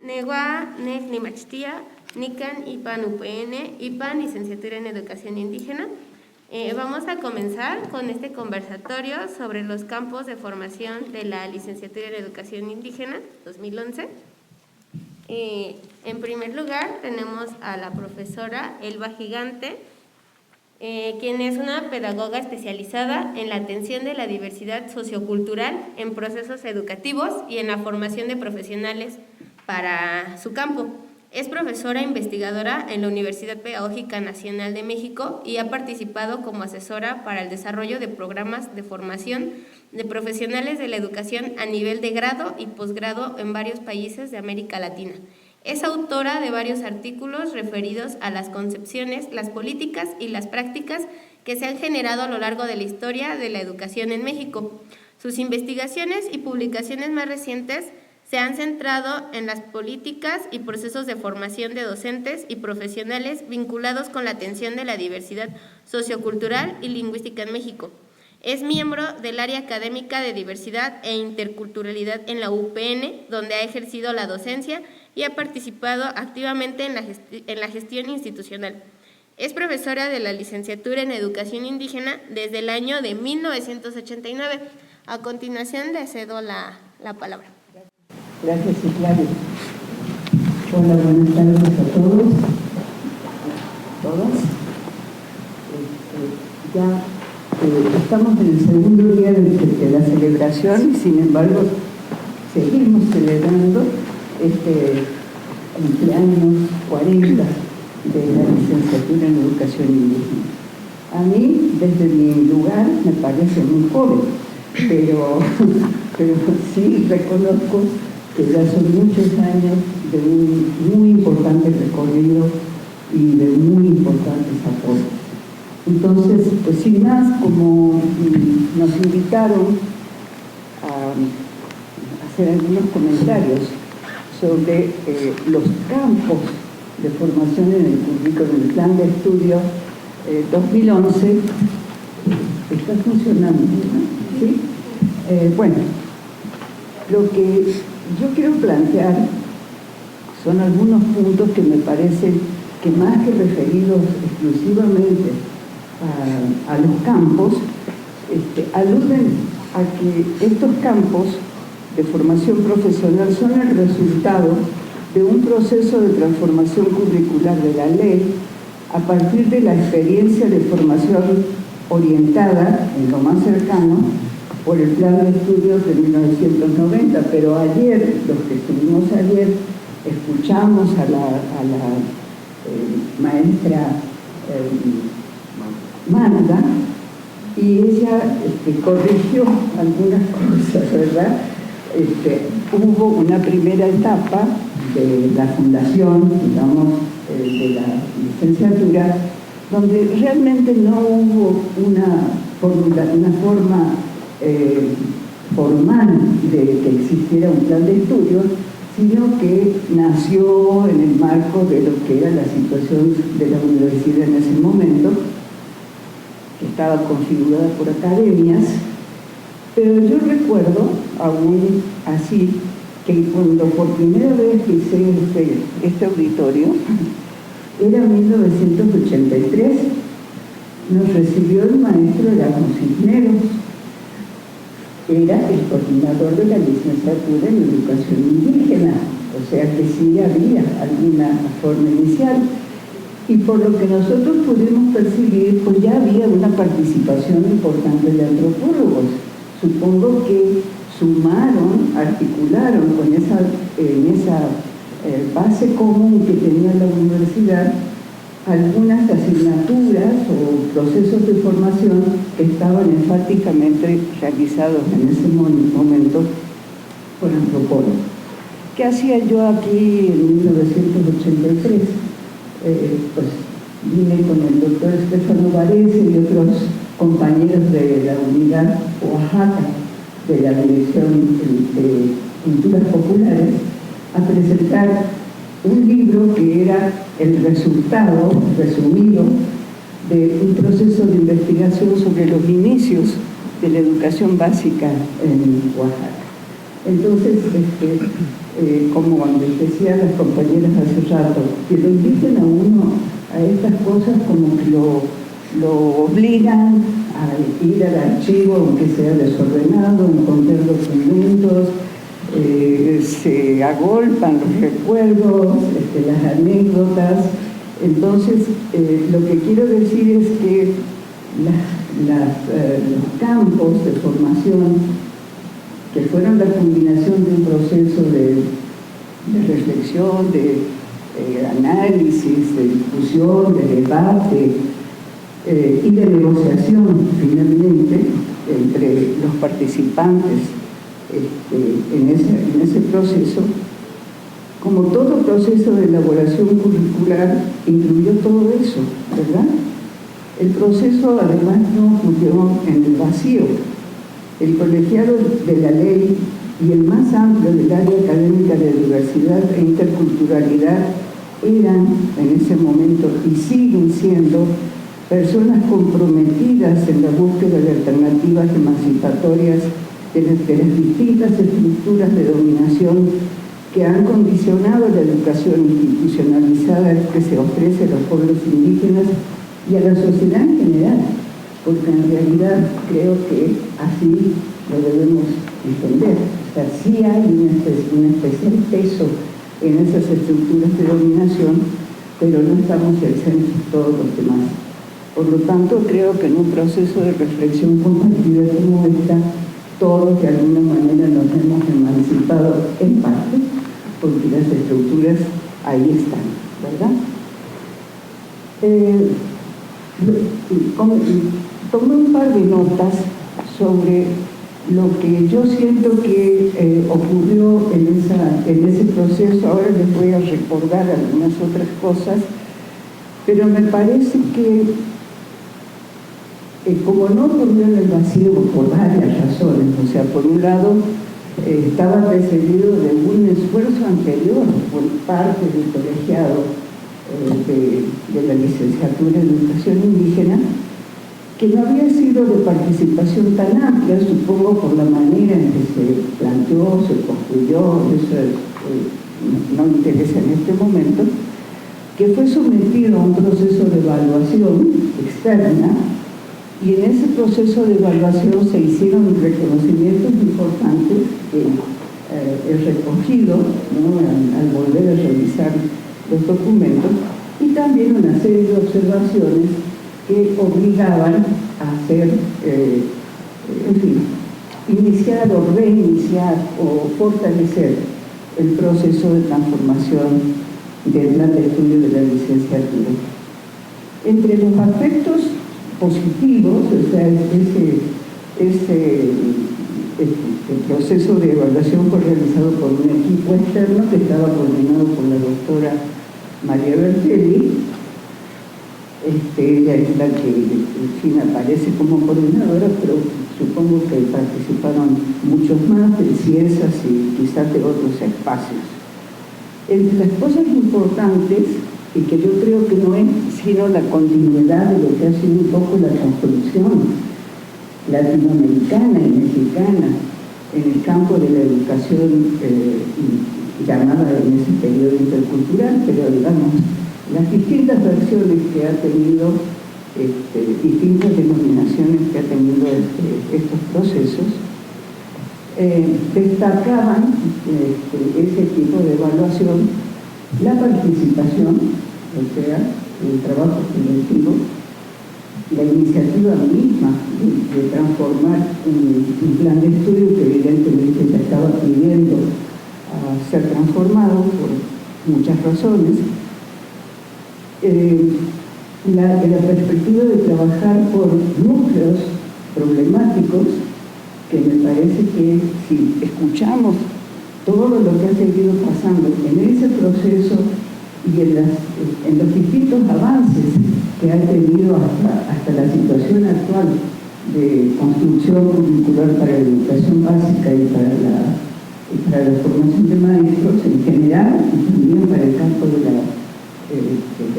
Negua, Nec, Nimachtia, Nican, IPAN, UPN, IPAN, Licenciatura en Educación Indígena. Vamos a comenzar con este conversatorio sobre los campos de formación de la Licenciatura en Educación Indígena 2011. En primer lugar tenemos a la profesora Elba Gigante, quien es una pedagoga especializada en la atención de la diversidad sociocultural en procesos educativos y en la formación de profesionales para su campo. Es profesora investigadora en la Universidad Pedagógica Nacional de México y ha participado como asesora para el desarrollo de programas de formación de profesionales de la educación a nivel de grado y posgrado en varios países de América Latina. Es autora de varios artículos referidos a las concepciones, las políticas y las prácticas que se han generado a lo largo de la historia de la educación en México. Sus investigaciones y publicaciones más recientes se han centrado en las políticas y procesos de formación de docentes y profesionales vinculados con la atención de la diversidad sociocultural y lingüística en México. Es miembro del área académica de diversidad e interculturalidad en la UPN, donde ha ejercido la docencia y ha participado activamente en la gestión institucional. Es profesora de la Licenciatura en Educación Indígena desde el año de 1989. A continuación le cedo la palabra. Gracias, Claudia. Hola, buenas tardes a todos, todas. Estamos en el segundo día de la celebración y sin embargo seguimos celebrando este cumpleaños 40 de la Licenciatura en Educación Indígena. A mí, desde mi lugar, me parece muy joven, pero sí reconozco que ya son muchos años de un muy importante recorrido y de muy importantes apoyos. Entonces, pues sin más, como nos invitaron a hacer algunos comentarios sobre los campos de formación en el currículo, en el plan de estudio 2011, está funcionando, ¿no? ¿Sí? Bueno, lo que yo quiero plantear son algunos puntos que me parecen que más que referidos exclusivamente a los campos, aluden a que estos campos de formación profesional son el resultado de un proceso de transformación curricular de la ley a partir de la experiencia de formación orientada, en lo más cercano, por el plan de estudios de 1990, pero ayer, los que estuvimos ayer, escuchamos a la maestra Magda, y ella corrigió algunas cosas, ¿verdad? Hubo una primera etapa de la fundación, digamos, de la licenciatura, donde realmente no hubo una forma formal de que existiera un plan de estudios, sino que nació en el marco de lo que era la situación de la universidad en ese momento, que estaba configurada por academias, pero yo recuerdo, aún así, que cuando por primera vez hice este auditorio, era 1983, nos recibió el maestro Erasmo Cisneros, era el coordinador de la licenciatura en Educación Indígena, o sea que sí había alguna forma inicial. Y por lo que nosotros pudimos percibir, pues ya había una participación importante de antropólogos. Supongo que sumaron, articularon con esa base común que tenía la universidad algunas asignaturas o procesos de formación que estaban enfáticamente realizados en ese momento por antropólogos. ¿Qué hacía yo aquí en 1983? Pues vine con el doctor Estefano Varese y otros compañeros de la unidad Oaxaca de la Dirección de Culturas Populares a presentar un libro que era el resultado resumido de un proceso de investigación sobre los inicios de la educación básica en Oaxaca. Entonces, como decían las compañeras hace rato, que lo inviten a uno a estas cosas como que lo obligan a ir al archivo, aunque sea desordenado, encontrar documentos, se agolpan los recuerdos, las anécdotas. Entonces, lo que quiero decir es que los campos de formación, que fueron la combinación de un proceso de reflexión, de análisis, de discusión, de debate y de negociación, finalmente, entre los participantes en ese proceso. Como todo proceso de elaboración curricular, incluyó todo eso, ¿verdad? El proceso además no ocurrió en el vacío. El colegiado de la ley y el más amplio del área académica de diversidad e interculturalidad eran en ese momento y siguen siendo personas comprometidas en la búsqueda de alternativas emancipatorias de las distintas estructuras de dominación que han condicionado la educación institucionalizada que se ofrece a los pueblos indígenas y a la sociedad en general, porque en realidad creo que así lo debemos entender. O sea, sí hay un especial peso en esas estructuras de dominación, pero no estamos exentos todos los demás. Por lo tanto, creo que en un proceso de reflexión compartida como esta, todos de alguna manera nos hemos emancipado en parte, porque las estructuras ahí están, ¿verdad? Tomé un par de notas sobre lo que yo siento que ocurrió en ese proceso. Ahora les voy a recordar algunas otras cosas, pero me parece que como no ocurrió en el vacío por varias razones, o sea, por un lado estaba precedido de un esfuerzo anterior por parte del colegiado de la licenciatura en educación indígena, que no había sido de participación tan amplia, supongo por la manera en que se planteó, se construyó, eso no me interesa en este momento, que fue sometido a un proceso de evaluación externa, y en ese proceso de evaluación se hicieron reconocimientos importantes que he recogido, ¿no?, al volver a revisar los documentos, y también una serie de observaciones que obligaban a hacer, iniciar o reiniciar o fortalecer el proceso de transformación del plan de estudio de la licenciatura. Entre los aspectos positivos, o sea, el proceso de evaluación fue realizado por un equipo externo que estaba coordinado por la doctora María Bertelli. Ella es la que, en fin, aparece como coordinadora, pero supongo que participaron muchos más de CIESAS y quizás de otros espacios. Entre las cosas importantes, y que yo creo que no es sino la continuidad de lo que ha sido un poco la construcción latinoamericana y mexicana en el campo de la educación llamada en ese periodo intercultural, pero digamos, las distintas versiones que ha tenido, distintas denominaciones que ha tenido estos procesos, destacaban ese tipo de evaluación, la participación, o sea, el trabajo colectivo, la iniciativa misma de transformar un plan de estudio que evidentemente ya estaba pidiendo a ser transformado por muchas razones, la perspectiva de trabajar por núcleos problemáticos, que me parece que si escuchamos todo lo que ha seguido pasando en ese proceso y en los distintos avances que ha tenido hasta la situación actual de construcción curricular para la educación básica y para la formación de maestros en general, y también para el campo de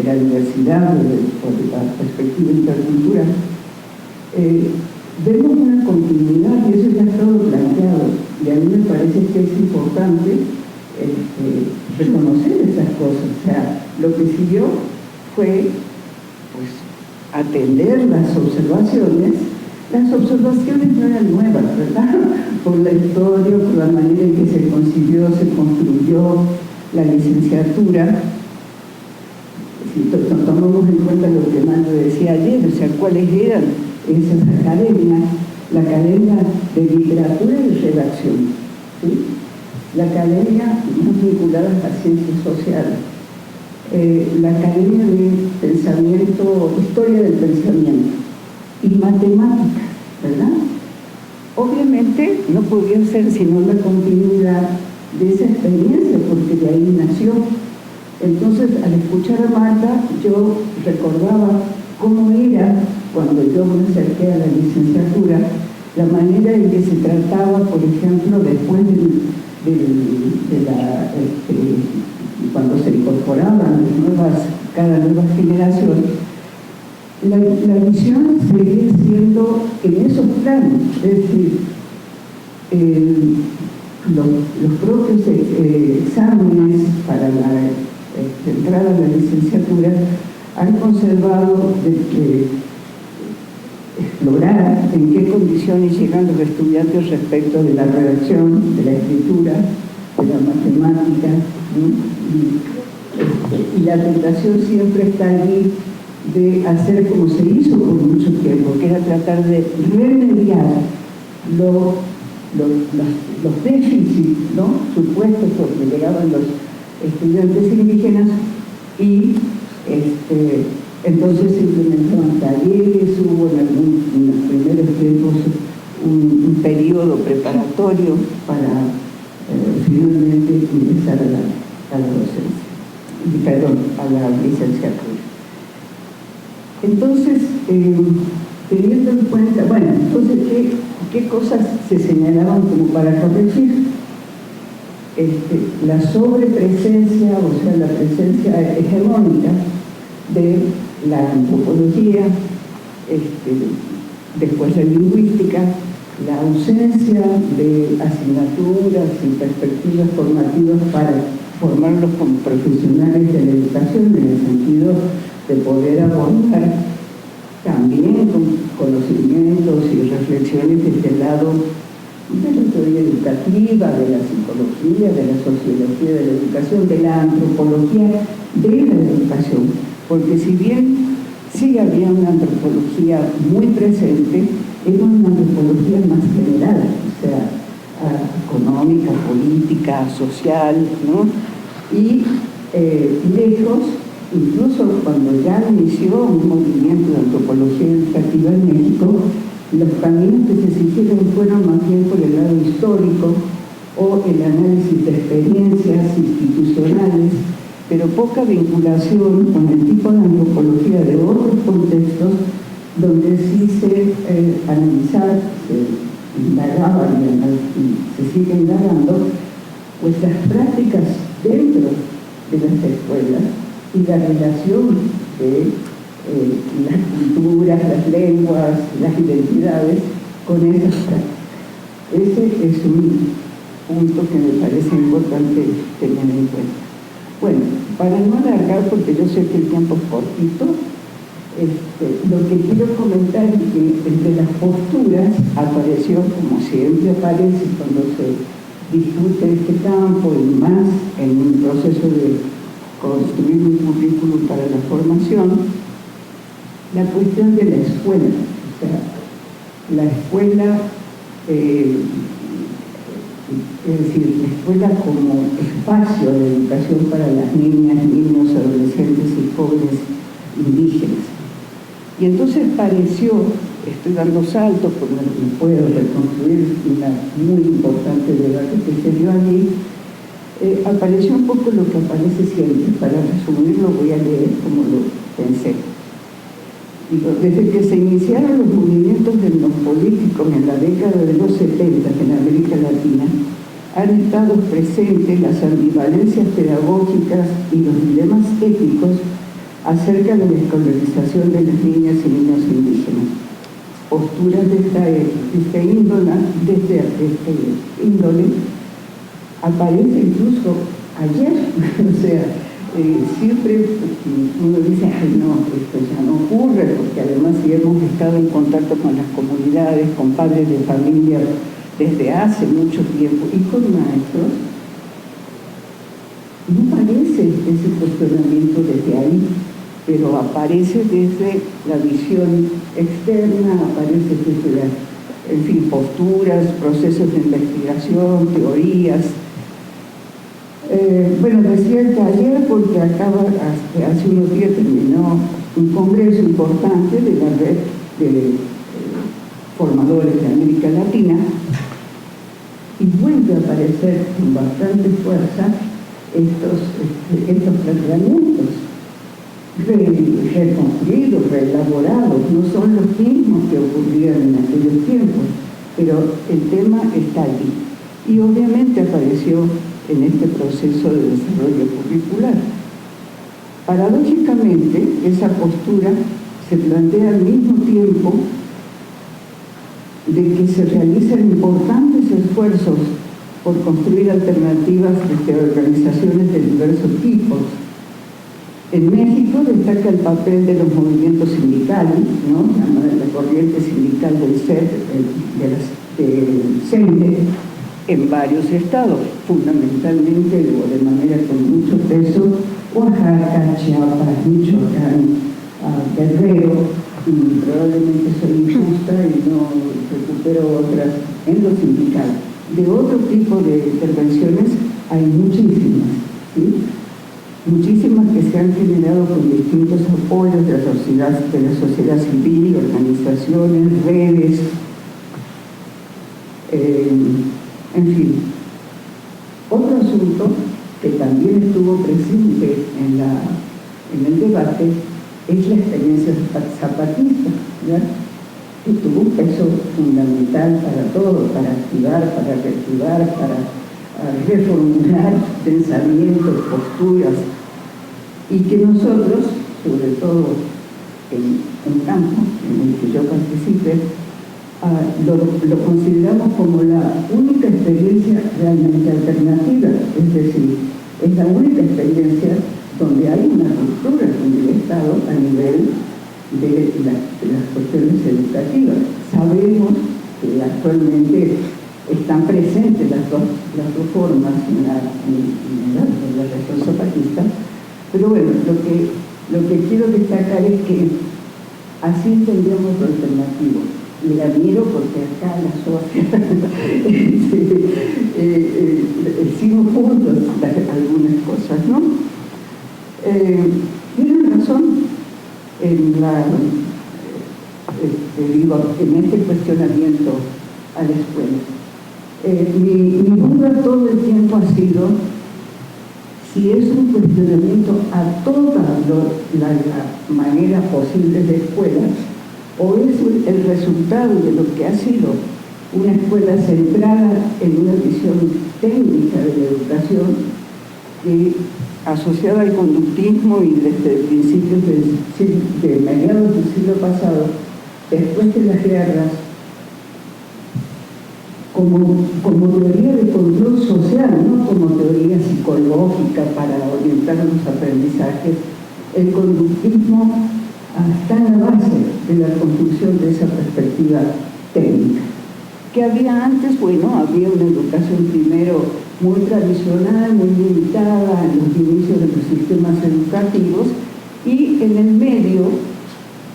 la diversidad, por la perspectiva intercultural, vemos una continuidad, y eso ya ha estado planteado, y a mí me parece que es siguió fue pues, atender las observaciones. Las observaciones no eran nuevas, ¿verdad? Por la historia, por la manera en que se concibió, se construyó la licenciatura. Si tomamos en cuenta lo que Mando decía ayer, o sea, cuáles eran esas academias, la Academia de Literatura y Redacción, ¿sí? La Academia muy vinculada a las ciencias sociales, la Academia de Pensamiento, Historia del Pensamiento y Matemáticas, ¿verdad? Obviamente no podía ser sino la continuidad de esa experiencia, porque de ahí nació. Entonces, al escuchar a Marta, yo recordaba cómo era, cuando yo me acerqué a la licenciatura, la manera en que se trataba, por ejemplo, después cuando se incorporaban cada nueva generación, la visión seguía siendo en esos planos, es decir, los propios exámenes para la entrada a la licenciatura han conservado explorar en qué condiciones llegan los estudiantes respecto de la redacción, de la escritura, de la matemática, y la tentación siempre está allí de hacer como se hizo por mucho tiempo, que era tratar de remediar los déficits, ¿no?, supuestos porque llegaban los estudiantes indígenas, y entonces se implementaban talleres, hubo en los primeros tiempos un periodo preparatorio para finalmente ingresar a la docencia, perdón, a la licenciatura. Entonces, teniendo en cuenta, bueno, entonces, ¿qué cosas se señalaban como para corregir? La sobrepresencia, o sea, la presencia hegemónica de la antropología, después la lingüística, la ausencia de asignaturas y perspectivas formativas para formarlos como profesionales de la educación, en el sentido de poder abordar también con conocimientos y reflexiones desde el lado de la teoría educativa, de la psicología, de la sociología de la educación, de la antropología de la educación, porque si bien sí había una antropología muy presente, era una antropología más general, o sea, económica, política, social, ¿no? Y lejos, incluso cuando ya inició un movimiento de antropología educativa en México, los caminos que se siguieron fueron más bien por el lado histórico o el análisis de experiencias institucionales, pero poca vinculación con el tipo de antropología de otros contextos donde sí se analizaba, se indagaba y se sigue indagando, pues las prácticas dentro de las escuelas y la relación de las culturas, las lenguas, las identidades con esas prácticas. Ese es un punto que me parece importante tener en cuenta. Bueno, para no alargar, porque yo sé que el tiempo es cortito, lo que quiero comentar es que entre las posturas apareció, como siempre aparece cuando se discute este campo y más en un proceso de construir un currículum para la formación, la cuestión de la escuela. O sea, la escuela, es decir, la escuela como espacio de educación para las niñas, niños, adolescentes y jóvenes indígenas. Y entonces pareció, estoy dando saltos porque no puedo reconstruir una muy importante debate que se dio allí, apareció un poco lo que aparece siempre. Para resumirlo voy a leer como lo pensé. Digo, desde que se iniciaron los movimientos políticos en la década de los 70 en América Latina, han estado presentes las ambivalencias pedagógicas y los dilemas éticos acerca de la escolarización de las niñas y niños indígenas. Posturas de esta índole aparece incluso ayer, o sea, siempre uno dice, ay no, esto ya no ocurre, porque además si hemos estado en contacto con las comunidades, con padres de familia desde hace mucho tiempo y con maestros, no parece ese cuestionamiento desde ahí, pero aparece desde la visión externa, aparece desde en fin, posturas, procesos de investigación, teorías. Bueno, decía que ayer, porque hace unos días terminó un congreso importante de la red de formadores de América Latina, y vuelve a aparecer con bastante fuerza estos planteamientos reconstruidos, reelaborados, no son los mismos que ocurrían en aquellos tiempos, pero el tema está allí. Y obviamente apareció en este proceso de desarrollo curricular. Paradójicamente, esa postura se plantea al mismo tiempo de que se realizan importantes esfuerzos por construir alternativas desde organizaciones de diversos tipos. En México destaca el papel de los movimientos sindicales, ¿no? La corriente sindical del CENTE, en varios estados, fundamentalmente de manera con mucho peso, Oaxaca, Chiapas, Michoacán, Guerrero, y probablemente soy injusta y no recupero otras en lo sindical. De otro tipo de intervenciones hay muchísimas, ¿sí? Muchísimas que se han generado con distintos apoyos de la sociedad civil, organizaciones, redes, en fin. Otro asunto que también estuvo presente en el debate es la experiencia zapatista, ¿verdad? Que tuvo un peso fundamental para todo, para activar, para reactivar, para reformular pensamientos, posturas, y que nosotros, sobre todo en un campo en el que yo participé, lo consideramos como la única experiencia realmente alternativa, es decir, es la única experiencia donde hay una ruptura con el Estado a nivel de las cuestiones educativas. Sabemos que actualmente están presentes las dos formas en la región zapatista, pero bueno, lo que quiero destacar es que así entendemos lo alternativo. Y la miro porque acá la socia hicimos juntos algunas cosas, ¿no? Tienen razón en este cuestionamiento a la escuela. Mi duda todo el tiempo ha sido si es un cuestionamiento a toda la manera posible de escuela, o es el resultado de lo que ha sido una escuela centrada en una visión técnica de la educación que, asociada al conductismo y desde principios de mediados del siglo pasado, después de las guerras, como teoría de control social, no como teoría psicológica para orientar los aprendizajes, el conductismo está en la base de la construcción de esa perspectiva técnica. ¿Qué había antes? Bueno, había una educación primero muy tradicional, muy limitada en los inicios de los sistemas educativos, y en el medio,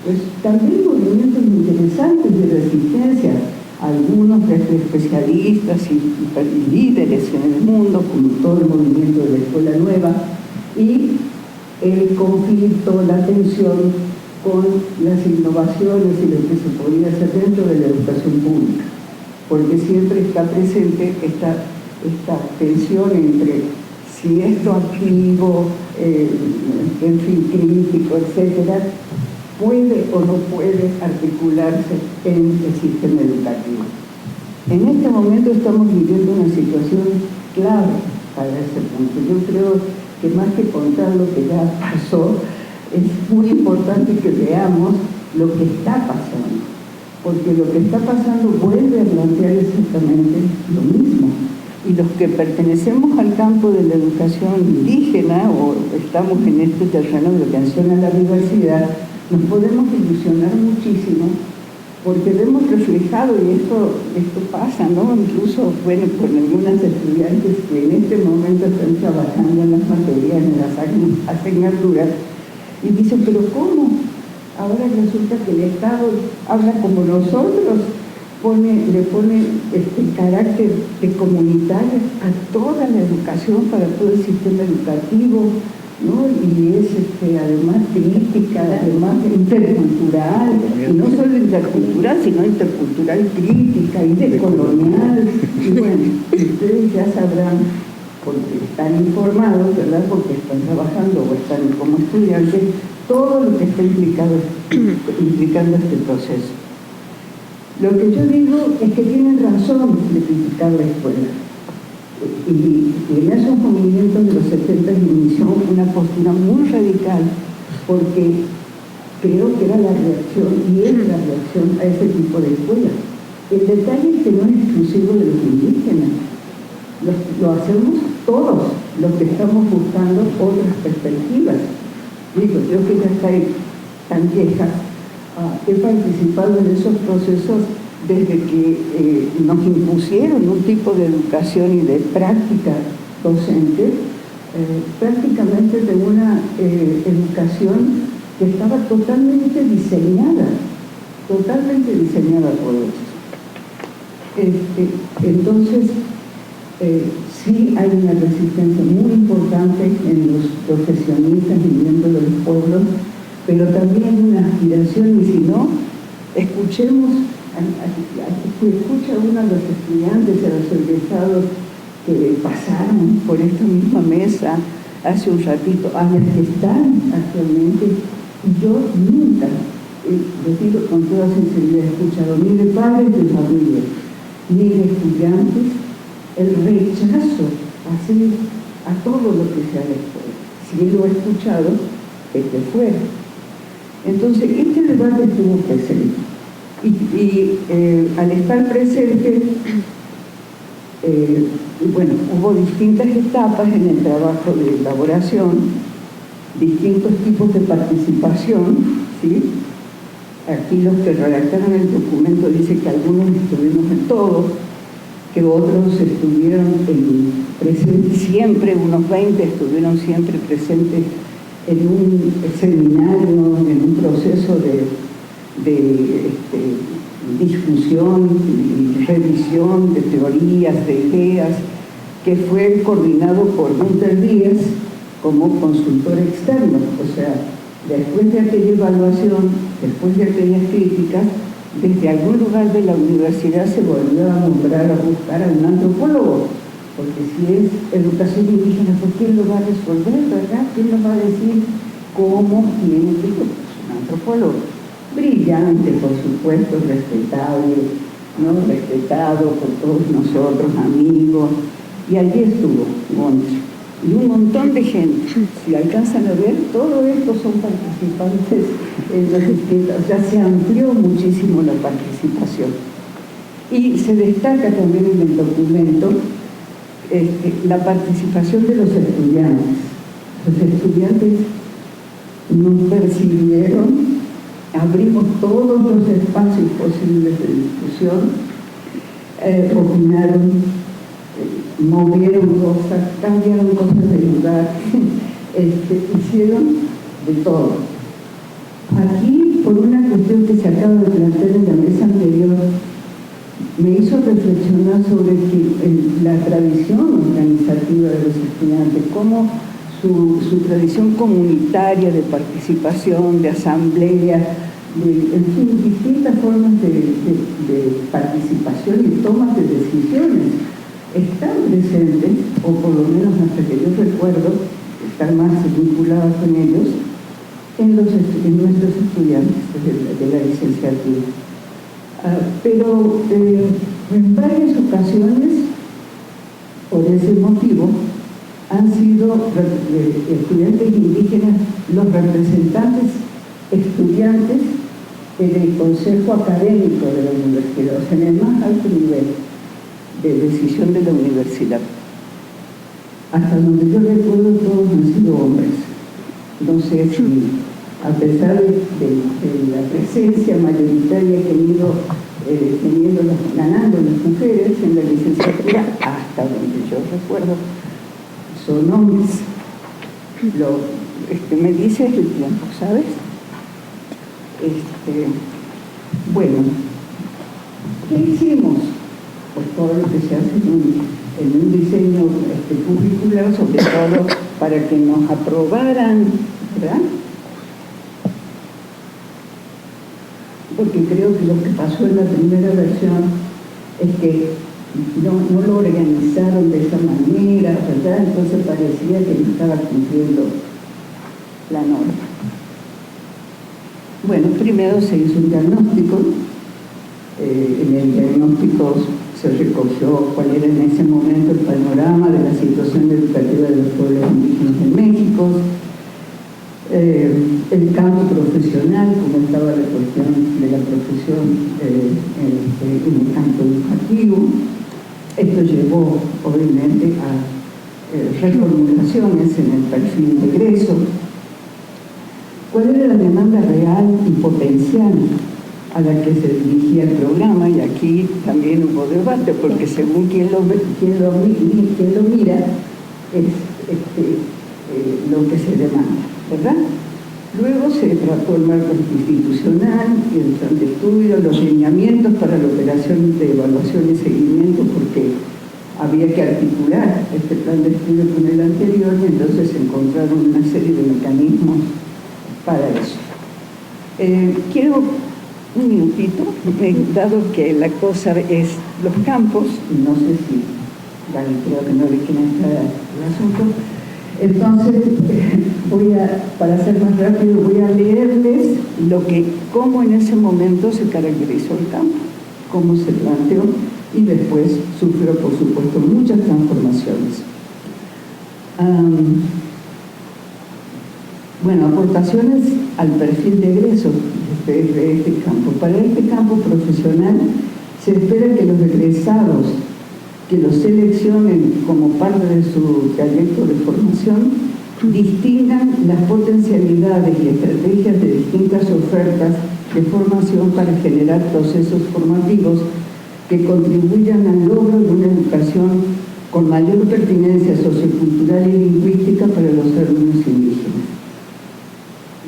pues también movimientos interesantes de resistencia, algunos desde especialistas y líderes en el mundo, como todo el movimiento de la Escuela Nueva, y el conflicto, la tensión con las innovaciones y lo que se podía hacer dentro de la educación pública, porque siempre está presente esta tensión entre si esto activo, en fin, crítico, etcétera, puede o no puede articularse en el sistema educativo. En este momento estamos viviendo una situación clave para ese punto. Yo creo que más que contar lo que ya pasó, es muy importante que veamos lo que está pasando, porque lo que está pasando vuelve a plantear exactamente lo mismo. y los que pertenecemos al campo de la educación indígena o estamos en este terreno de atención a la diversidad, nos podemos ilusionar muchísimo porque vemos reflejado, y esto pasa, ¿no? Incluso, bueno, con algunas estudiantes que en este momento están trabajando en las materias, en las asignaturas, y dicen, pero ¿cómo? Ahora resulta que el Estado habla como nosotros, le pone carácter de comunitario a toda la educación, para todo el sistema educativo, ¿no? Y es además crítica, además intercultural, y no solo intercultural, sino intercultural crítica y decolonial. Y bueno, ustedes ya sabrán, porque están informados, ¿verdad? Porque están trabajando o están como estudiantes, todo lo que está implicando este proceso. Lo que yo digo es que tienen razón de criticar la escuela. Y en esos movimientos de los 70 inició una postura muy radical, porque creo que era la reacción, y es la reacción a ese tipo de escuela. El detalle es que no es exclusivo de los indígenas, lo hacemos todos los que estamos buscando otras perspectivas. Digo, yo que ya estoy tan vieja, he participado en esos procesos desde que nos impusieron un tipo de educación y de práctica docente, prácticamente de una educación que estaba totalmente diseñada por ellos. Entonces, sí hay una resistencia muy importante en los profesionistas y miembros de los pueblos, pero también una aspiración, y si no, escucha uno a los estudiantes, a los egresados que pasaron por esta misma mesa hace un ratito, a los que están actualmente, y yo nunca, les digo con toda sinceridad, he escuchado ni de padres de familia, ni de estudiantes, el rechazo a todo lo que sea la escuela. Si lo he escuchado, es de fuera. Entonces, este debate estuvo presente. Y al estar presente, bueno, hubo distintas etapas en el trabajo de elaboración, distintos tipos de participación, ¿sí? Aquí los que redactaron el documento dicen que algunos estuvimos en todo, que otros estuvieron presentes siempre, unos 20 estuvieron siempre presentes en un seminario, en un proceso de discusión y revisión de teorías, de ideas, que fue coordinado por Gunter Díaz como consultor externo. O sea, después de aquella evaluación, después de aquellas críticas, desde algún lugar de la universidad se volvió a nombrar, a buscar a un antropólogo, porque si es educación indígena, ¿por quién lo va a resolver, verdad? ¿Quién nos va a decir cómo tiene que ser? Un antropólogo. Brillante, por supuesto, respetable, ¿no? Respetado por todos nosotros, amigos. Y allí estuvo Gonch. Y un montón de gente. Si alcanzan a ver, todo esto son participantes en los distintos. Ya se amplió muchísimo la participación. Y se destaca también en el documento la participación de los estudiantes. Los estudiantes nos percibieron, abrimos todos los espacios posibles de discusión, opinaron, movieron cosas, cambiaron cosas de lugar, hicieron de todo. Aquí, por una cuestión que se acaba de plantear en la mesa anterior, me hizo reflexionar sobre la tradición organizativa de los estudiantes, cómo su tradición comunitaria de participación, de asamblea, en fin, distintas formas de participación y tomas de decisiones están presentes, o por lo menos hasta que yo recuerdo estar más vinculada con ellos, en nuestros estudiantes de la licenciatura. Pero en varias ocasiones, por ese motivo, han sido estudiantes indígenas los representantes estudiantes en el consejo académico de la universidad, o sea, en el más alto nivel. de decisión de la universidad. Hasta donde yo recuerdo, todos han sido hombres. No sé si, a pesar de la presencia mayoritaria que han ido ganando las mujeres en la licenciatura, hasta donde yo recuerdo, son hombres. Me dices el tiempo, ¿sabes? Bueno, ¿qué hicimos? Pues todo lo que se hace en un diseño curricular, sobre todo para que nos aprobaran, ¿verdad? Porque creo que lo que pasó en la primera versión es que no lo organizaron de esa manera, ¿verdad? Entonces parecía que no estaba cumpliendo la norma. Bueno, primero se hizo un diagnóstico. En el diagnóstico se recogió cuál era en ese momento el panorama de la situación educativa de los pueblos indígenas en México, el campo profesional, cómo estaba la cuestión de la profesión en el campo educativo. Esto llevó, obviamente, a reformulaciones en el perfil de egreso. ¿Cuál era la demanda real y potencial a la que se dirigía el programa? Y aquí también hubo debate, porque según quien lo mira, es lo que se demanda, ¿verdad? Luego se trató el marco institucional, el plan de estudio, los lineamientos para la operación de evaluación y seguimiento, porque había que articular este plan de estudio con el anterior, y entonces se encontraron una serie de mecanismos para eso. Quiero un minutito, dado que la cosa es los campos, no sé si, vale, creo que no vi quién está el asunto, entonces para ser más rápido, voy a leerles cómo en ese momento se caracterizó el campo, cómo se planteó, y después sufrió, por supuesto, muchas transformaciones. Bueno, aportaciones al perfil de egreso de este campo. Para este campo profesional se espera que los egresados que los seleccionen como parte de su trayecto de formación distingan las potencialidades y estrategias de distintas ofertas de formación para generar procesos formativos que contribuyan al logro de una educación con mayor pertinencia sociocultural y lingüística para los alumnos indígenas.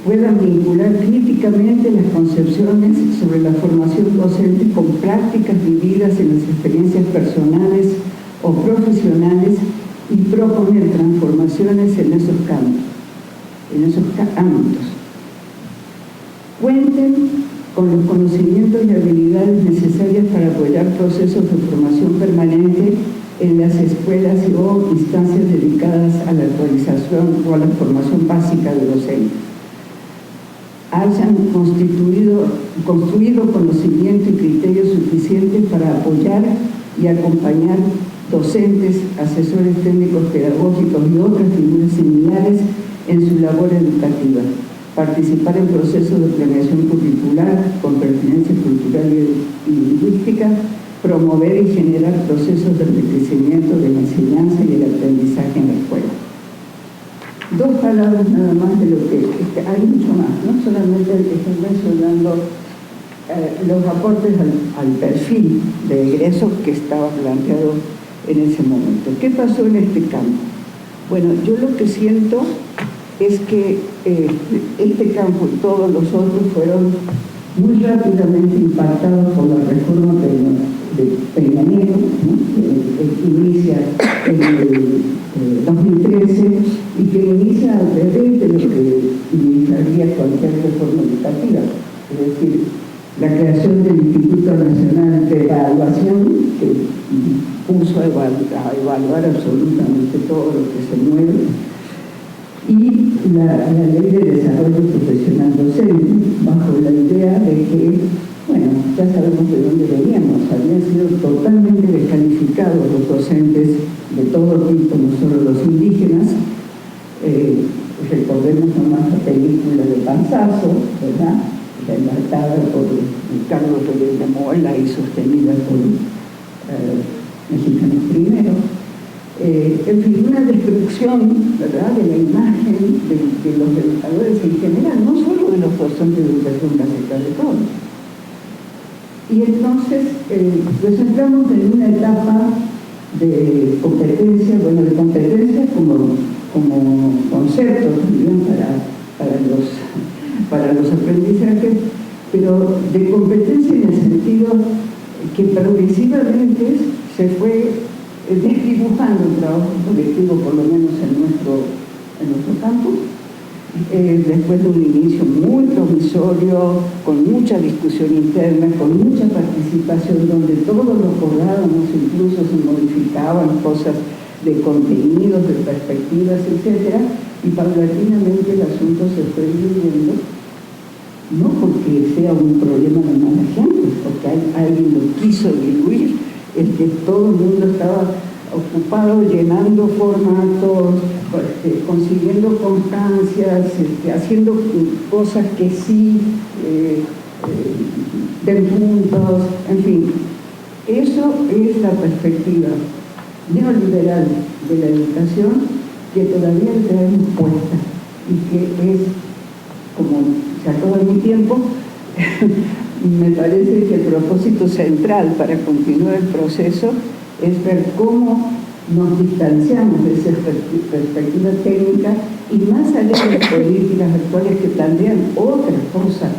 Puedan vincular críticamente las concepciones sobre la formación docente con prácticas vividas en las experiencias personales o profesionales y proponer transformaciones en esos ámbitos. Cuenten con los conocimientos y habilidades necesarias para apoyar procesos de formación permanente en las escuelas o instancias dedicadas a la actualización o a la formación básica de docentes. Hayan construido conocimiento y criterios suficientes para apoyar y acompañar docentes, asesores técnicos pedagógicos y otras figuras similares en su labor educativa. Participar en procesos de planeación curricular con pertinencia cultural y lingüística, promover y generar procesos de enriquecimiento de la enseñanza y el aprendizaje en la escuela. Dos palabras nada más de lo que hay mucho más, no solamente estoy mencionando los aportes al perfil de egreso que estaba planteado en ese momento. ¿Qué pasó en este campo? Bueno, yo lo que siento es que este campo y todos los otros fueron muy rápidamente impactados por la reforma de Peña Nieto, ¿no? que inicia en el 2013 y que inicia al revés de lo que iniciaría cualquier reforma educativa, es decir, la creación del Instituto Nacional de Evaluación, que puso a evaluar absolutamente todo lo que se mueve, y la Ley de Desarrollo Profesional Docente, bajo la idea de que, bueno, ya sabemos de dónde veníamos, habían sido totalmente descalificados los docentes de todo tipo, no solo los indígenas. Recordemos nomás la película de Panzazo, ¿verdad?, relatada por Carlos Reyes de Mola y sostenida por mexicanos primero. En fin, una destrucción, ¿verdad?, de la imagen de los educadores en general, no solo de los docentes de educación básica, de todos. Y entonces nos entramos en una etapa de competencia, bueno, de competencia como concepto también para los aprendizajes, pero de competencia en el sentido que progresivamente se fue desdibujando el trabajo colectivo, por lo menos en nuestro campo, después de un inicio muy provisorio, con mucha discusión interna, con mucha participación, donde todos los acordábamos, incluso se modificaban cosas de contenidos, de perspectivas, etc. Y paulatinamente el asunto se fue diluyendo, no porque sea un problema de mala gente, porque alguien lo quiso diluir, es que todo el mundo estaba ocupado llenando formatos, consiguiendo constancias, haciendo cosas que sí den puntos, en fin. Eso es la perspectiva neoliberal de la educación que todavía traemos puesta y que es, como se acaba mi tiempo, me parece que el propósito central para continuar el proceso es ver cómo nos distanciamos de esa perspectiva técnica y más allá de las políticas actuales que plantean otra cosa,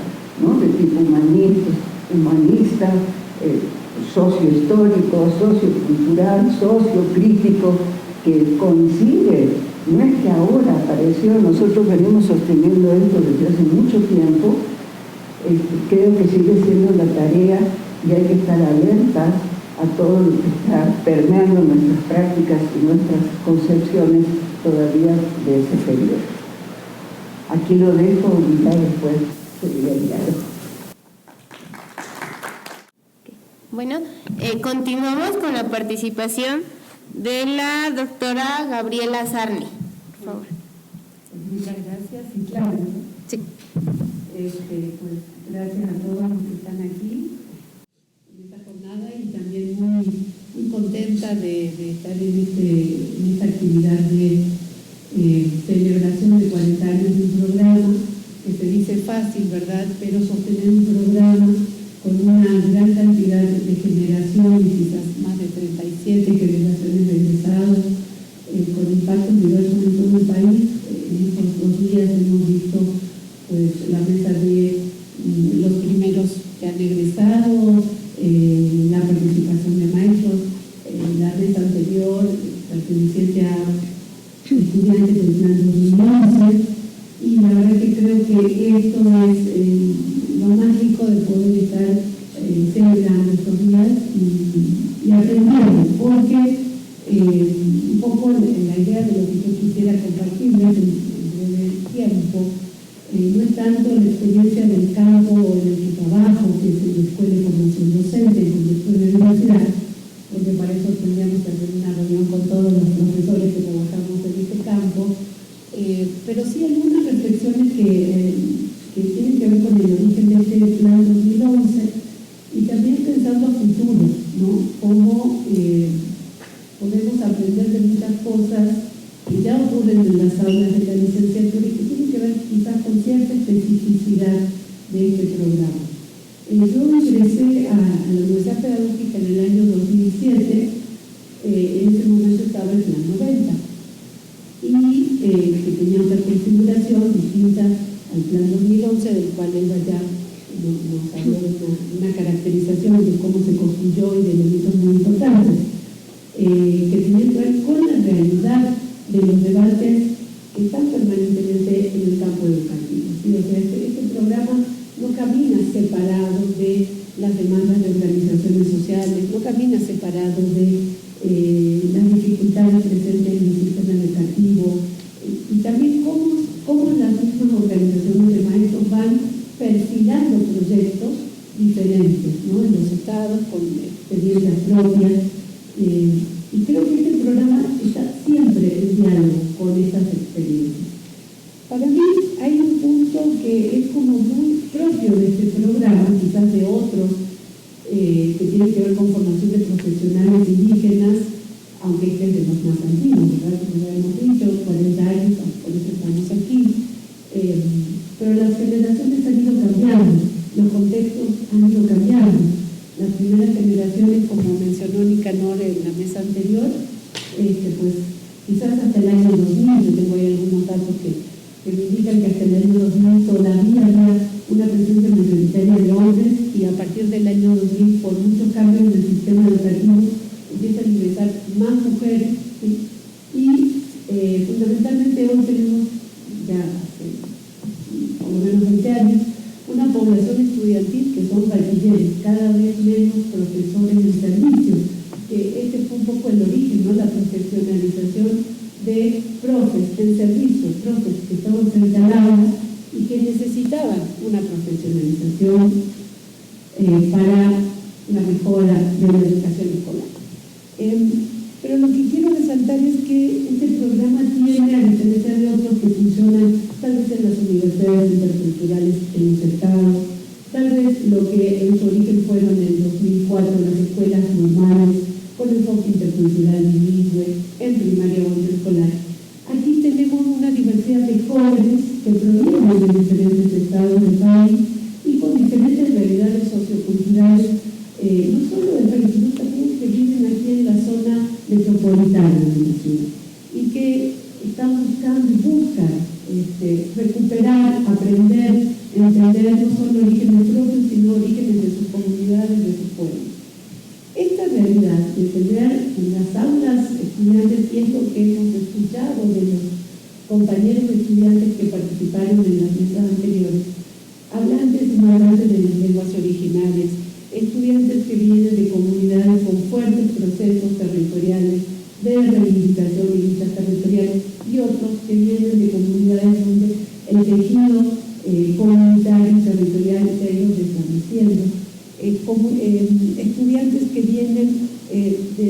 ¿no?, de tipo humanista, sociohistórico, sociocultural, sociocrítico, que coincide. No es que ahora apareció, nosotros venimos sosteniendo esto desde hace mucho tiempo. Creo que sigue siendo la tarea y hay que estar alertas a todo lo que está permeando nuestras prácticas y nuestras concepciones todavía de ese periodo. Aquí lo dejo y ya después seguiré el diálogo. Bueno, continuamos con la participación de la doctora Gabriela Sarni. Por favor. Muchas gracias. Y claro, sí. Pues gracias a todos los que están aquí en esta jornada y también muy contenta de estar en esta actividad de celebración de 40 años de un programa que se dice fácil, ¿verdad? Pero sostener un programa con una gran cantidad de generaciones, quizás más de 37 generaciones de egresados, con impactos diversos en todo el país. En estos 2 días hemos visto pues la mesa de los primeros que han egresado, la participación de maestros, la mesa anterior perteneciente a estudiantes del plan 2011, y la verdad que creo que esto es lo más rico de poder estar celebrando estos días y aprendiendo, porque un poco la idea de lo que yo quisiera compartirles en breve tiempo no es tanto la experiencia del campo o en el que trabajo, que es en la escuela de formación docente, en la escuela de universidad, porque para eso tendríamos que hacer una reunión con todos los profesores que trabajamos en este campo, pero sí algunas reflexiones que tienen que ver con el origen de este plan 2011 y también pensando a futuro, ¿no? Cómo podemos aprender de muchas cosas que ya ocurren en las aulas de la licenciatura y que tienen que ver quizás con cierta especificidad de este programa. Yo ingresé a la Universidad Pedagógica en el año 2007, en ese momento estaba el plan 90, y que tenía otra configuración distinta al plan 2011, del cual Elba ya nos habló de una caracterización de cómo se construyó y de elementos muy importantes, que tenían que ver con la realidad de los debates que están permanentemente en el campo educativo. ¿Sí? O sea, este programa no camina separado de las demandas de organizaciones sociales, no camina separado de las dificultades presentes en el sistema educativo, y también cómo las mismas organizaciones de maestros van perfilando proyectos diferentes, ¿no?, en los estados, con experiencias propias. Y creo que este programa está siempre en diálogo con estas experiencias. Para mí hay un punto que es como muy propio de este programa, quizás de otros, que tienen que ver con formación de profesionales indígenas anterior, pues quizás hasta el año 2000, yo tengo ahí algunos datos que me indican que hasta el año 2000 todavía había una presencia mayoritaria de hombres, y a partir del año 2000, por muchos cambios en el sistema educativo, empiezan a ingresar más mujeres, ¿sí? Y fundamentalmente hoy tenemos ya por lo menos 20 años una población estudiantil que son bachilleres, cada vez menos profesores en servicio, que este fue un poco el origen, ¿no? La profesionalización de profes en servicio, profes que estaban frente al aula y que necesitaban una profesionalización para la mejora de la educación escolar. Pero lo que quiero resaltar es que este programa tiene, a diferencia de otros que funcionan tal vez en las universidades interculturales en los estados, tal vez lo que en su origen fueron en el 2004 las escuelas normales con enfoque intercultural bilingüe en primaria o en escolar. Aquí tenemos una diversidad de jóvenes que provienen de diferentes estados del país y con diferentes realidades socioculturales, no solo del país, sino también que viven aquí en la zona metropolitana de la ciudad y que están buscando y buscan recuperar, aprender, entender no solo orígenes propios, sino orígenes de sus comunidades, de sus pueblos. Esta realidad de tener en las aulas estudiantes, y es lo que hemos escuchado de los compañeros estudiantes que participaron en las mesas anteriores, hablantes y no hablantes de las lenguas originales, estudiantes que vienen de comunidades con fuertes procesos territoriales de reivindicación y luchas territoriales, y otros que vienen de comunidades donde el tejido comunitario y territorial se ha ido desvaneciendo, estudiantes que vienen de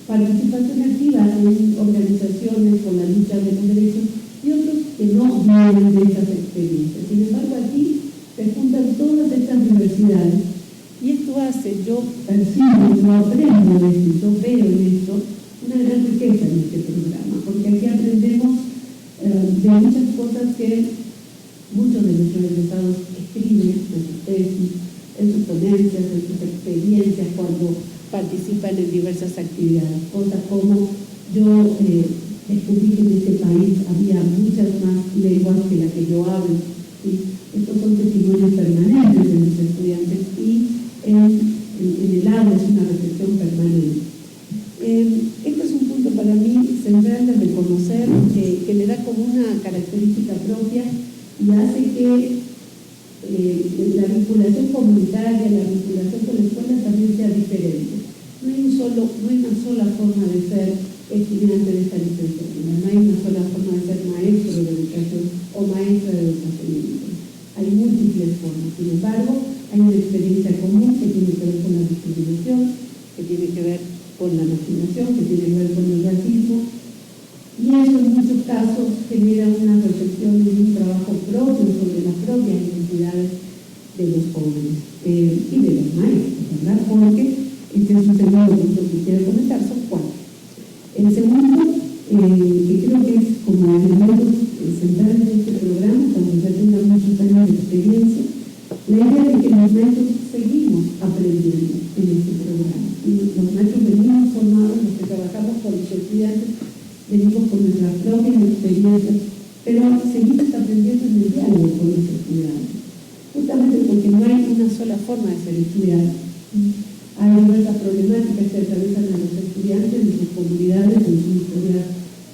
participación activa en organizaciones con la lucha de los derechos, y otros que no vienen de esas experiencias. Sin embargo, aquí se juntan todas estas diversidades, y esto hace, yo percibo, yo aprendo de esto, yo veo en esto una gran riqueza en este programa, porque aquí aprendemos de muchas cosas que muchos de nuestros egresados escriben en sus tesis, en sus ponencias, en sus experiencias cuando participan en diversas actividades, cosas como yo descubrí que en este país había muchas más lenguas que las que yo hablo, ¿sí? Estos son testimonios permanentes de los estudiantes, y en el aula es una reflexión permanente. Este es un punto para mí central de reconocer que le da como una característica propia y hace que la vinculación comunitaria, la vinculación con la escuela también sea diferente. No hay una sola forma de ser estudiante de esta licenciatura, no hay una sola forma de ser maestro de educación o maestra de educación bilingüe. Hay múltiples formas, sin embargo, hay una experiencia común que tiene que ver con la discriminación, que tiene que ver con la marginación, que tiene que ver con el racismo, y eso en muchos casos genera una reflexión y un trabajo propio sobre las propias identidades de los jóvenes y de los maestros, ¿verdad? Porque este es un segundo punto que quiero comentar, son 4. El segundo, que creo que es como elemento central de este programa, cuando ya tenga muchos años de experiencia, la idea de que los maestros seguimos aprendiendo en este programa. Y los maestros venimos formados, los que trabajamos con los estudiantes, venimos con nuestras propias experiencias, pero seguimos aprendiendo en el diálogo con los estudiantes. Justamente porque no hay una sola forma de ser estudiante. Hay diversas problemáticas que atraviesan a los estudiantes en sus comunidades, en sus historias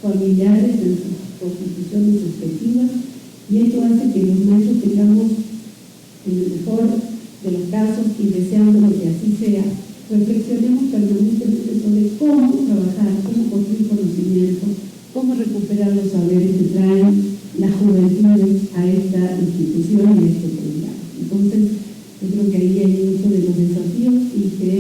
familiares, en sus constituciones respectivas, y esto hace que los maestros tengamos, en el mejor de los casos, y deseando que así sea, reflexionemos permanentemente sobre cómo trabajar, cómo construir conocimiento, cómo recuperar los saberes que traen las juventudes a esta institución y a este programa. Entonces, yo creo que ahí hay mucho de los desafíos y que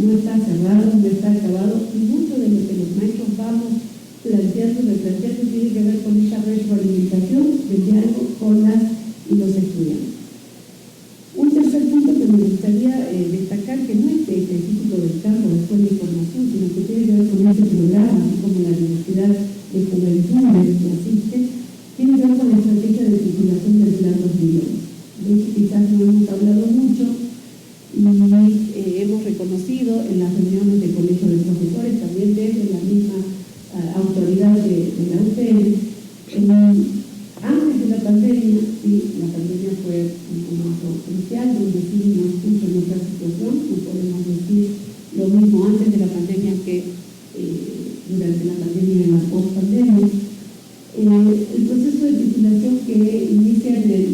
no está cerrado, no está acabado, y mucho de lo que los maestros vamos planteando y replanteando tiene que ver con esta retroalimentación del diálogo con las y los estudiantes. Un tercer punto que me gustaría destacar, que no es específico del campo de escuela de formación, sino que tiene que ver con este programa, así como la diversidad de juventudes que asiste, tiene que ver con la estrategia de circulación del Plan 2011. De eso quizás no hemos hablado mucho y hemos reconocido en las reuniones del Colegio de Profesores, también durante la pandemia y en la post-pandemia. El proceso de titulación que inicia en el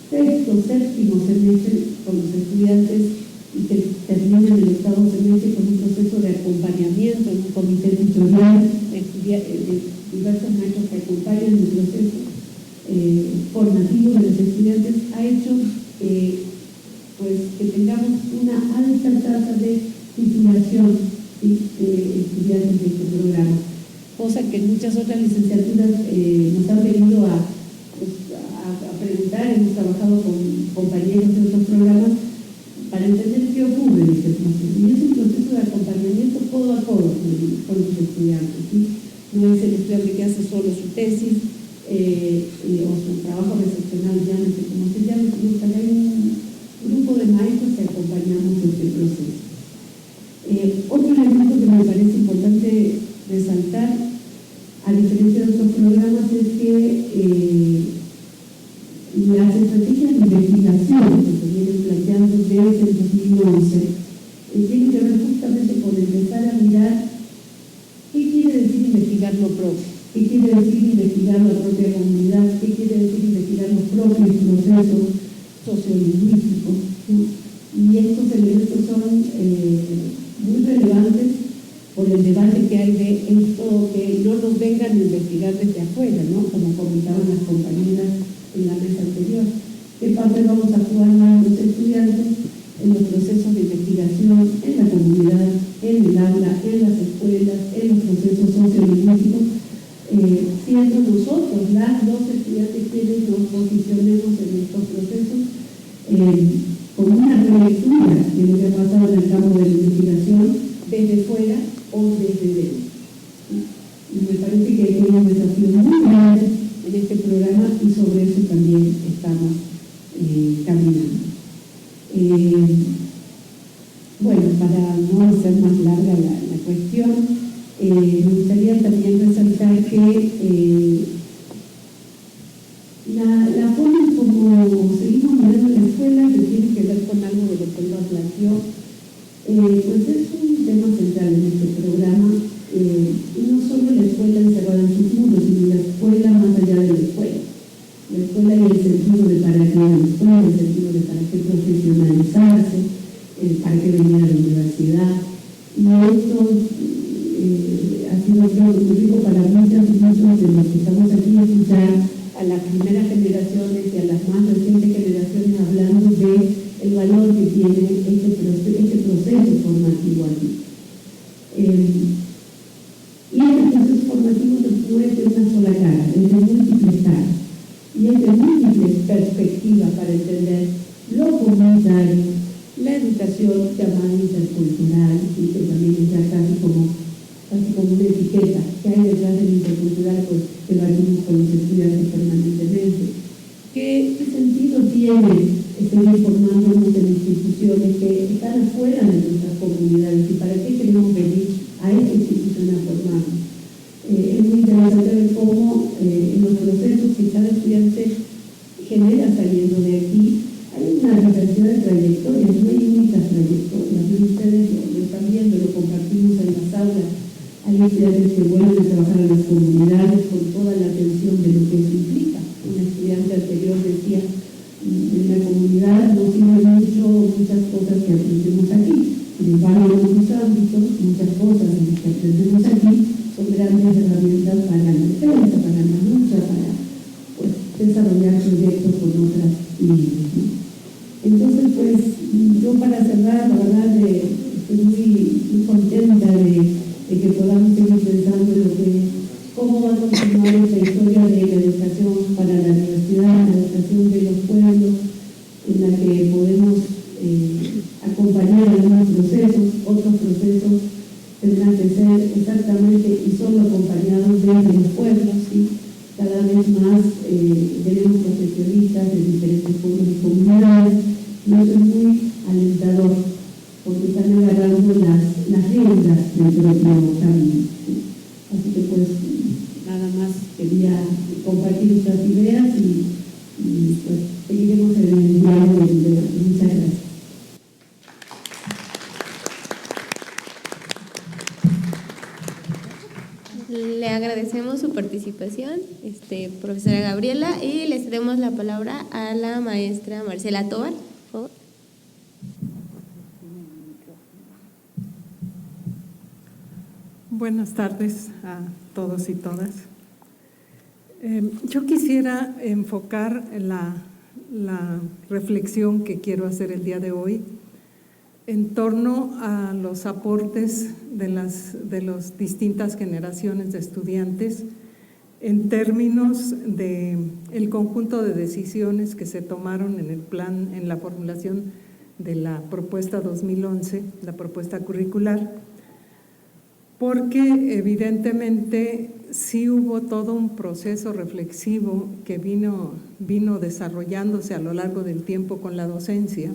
sexto, séptimo semestre con los estudiantes y que termina en el octavo semestre con un proceso de acompañamiento en un comité tutorial de diversos maestros que acompañan el proceso formativo de los estudiantes, ha hecho pues, que tengamos una alta tasa de titulación de estudiantes de este programa, cosa que en muchas otras licenciaturas nos han venido a preguntar. Hemos trabajado con compañeros de otros programas para entender qué ocurre en este proceso. Y es un proceso de acompañamiento codo a codo con los estudiantes, ¿sí? No es el estudiante que hace solo su tesis o su trabajo recepcional, llámese como se llame, sino que hay un grupo de maestros que acompañamos este proceso. Otro elemento que me parece importante resaltar, a diferencia de otros programas, es que las estrategias de investigación que se vienen planteando desde el 2011 tienen que ver justamente con empezar a mirar qué quiere decir investigar lo propio, qué quiere decir investigar la propia comunidad, qué quiere decir investigar los propios procesos sociolingüísticos, ¿sí? Y estos elementos son muy relevantes por el debate que hay de esto, que no nos vengan a investigar desde afuera, ¿no? Como comentaban las compañeras en la mesa anterior. ¿Qué papel vamos a jugar los estudiantes en los procesos de investigación, en la comunidad, en el aula, en las escuelas, en los procesos sociolingüísticos, siendo nosotros los estudiantes quienes nos posicionemos en estos procesos con una relectura de lo que ha pasado en el campo de la investigación desde fuera o desde dentro? Y me parece que hay un desafío muy grande en este programa y sobre eso también estamos caminando. Bueno, para no hacer más larga la cuestión, me gustaría también resaltar que la forma en como seguimos mirando la escuela, que tiene que ver con algo de lo que lo planteó, pues es un tema central en este programa, y no solo la escuela encerrada en sus muros, sino la escuela más allá de la escuela. La escuela y el sentido de para qué la escuela, el sentido de para qué profesionalizarse, para qué venir a la universidad. Y esto ha sido, creo, muy rico para muchos de los que estamos aquí, escuchar a las primeras generaciones y a las más recientes generaciones hablando de el valor que tiene este proceso formativo aquí. Y este proceso formativo no es de una sola cara, es de múltiples caras. Y es de múltiples perspectivas para entender lo comunitario, la educación llamada intercultural, y que también es ya casi como una etiqueta que hay detrás del intercultural, pues que lo hacemos con los estudiantes permanentemente. ¿Qué sentido tiene seguir formándonos en instituciones que están afuera de nuestras comunidades? ¿Y para qué queremos venir a esta institución a formarnos? Es muy interesante ver cómo en los procesos que cada estudiante genera saliendo de aquí hay una diversidad de trayectorias, no hay únicas trayectorias. Ustedes lo están viendo, lo compartimos en las aulas. Hay estudiantes que vuelven a trabajar en las comunidades con toda la atención de lo que eso implica. Un estudiante anterior decía, en la comunidad nos sirven muchas cosas que aprendemos aquí. Sin embargo, en otros ámbitos, muchas cosas que aprendemos aquí son grandes herramientas para la defensa, para la lucha, para desarrollar proyectos con otras líneas, ¿no? Entonces, pues, yo para cerrar, la verdad, estoy muy contenta de que podamos seguir pensando en cómo va a continuar esta historia de la educación para la universidad, la educación de los pueblos, en la que podemos acompañar algunos procesos, otros procesos tendrán que ser exactamente y solo acompañados desde los pueblos, ¿sí? Cada vez más tenemos profesionistas de diferentes pueblos y comunidades, y eso es muy alentador, porque están agarrando las riendas del propio camino, ¿sí? Así que pues nada más quería compartir estas ideas y pues seguiremos en el diálogo del debate. Muchas gracias. Le agradecemos su participación, profesora Gabriela, y le cedemos la palabra a la maestra Marcela Tovar, por favor. Buenas tardes a todos y todas. Yo quisiera enfocar la reflexión que quiero hacer el día de hoy en torno a los aportes de las distintas generaciones de estudiantes en términos de el conjunto de decisiones que se tomaron en la formulación de la propuesta 2011, la propuesta curricular, porque evidentemente sí hubo todo un proceso reflexivo que vino desarrollándose a lo largo del tiempo con la docencia,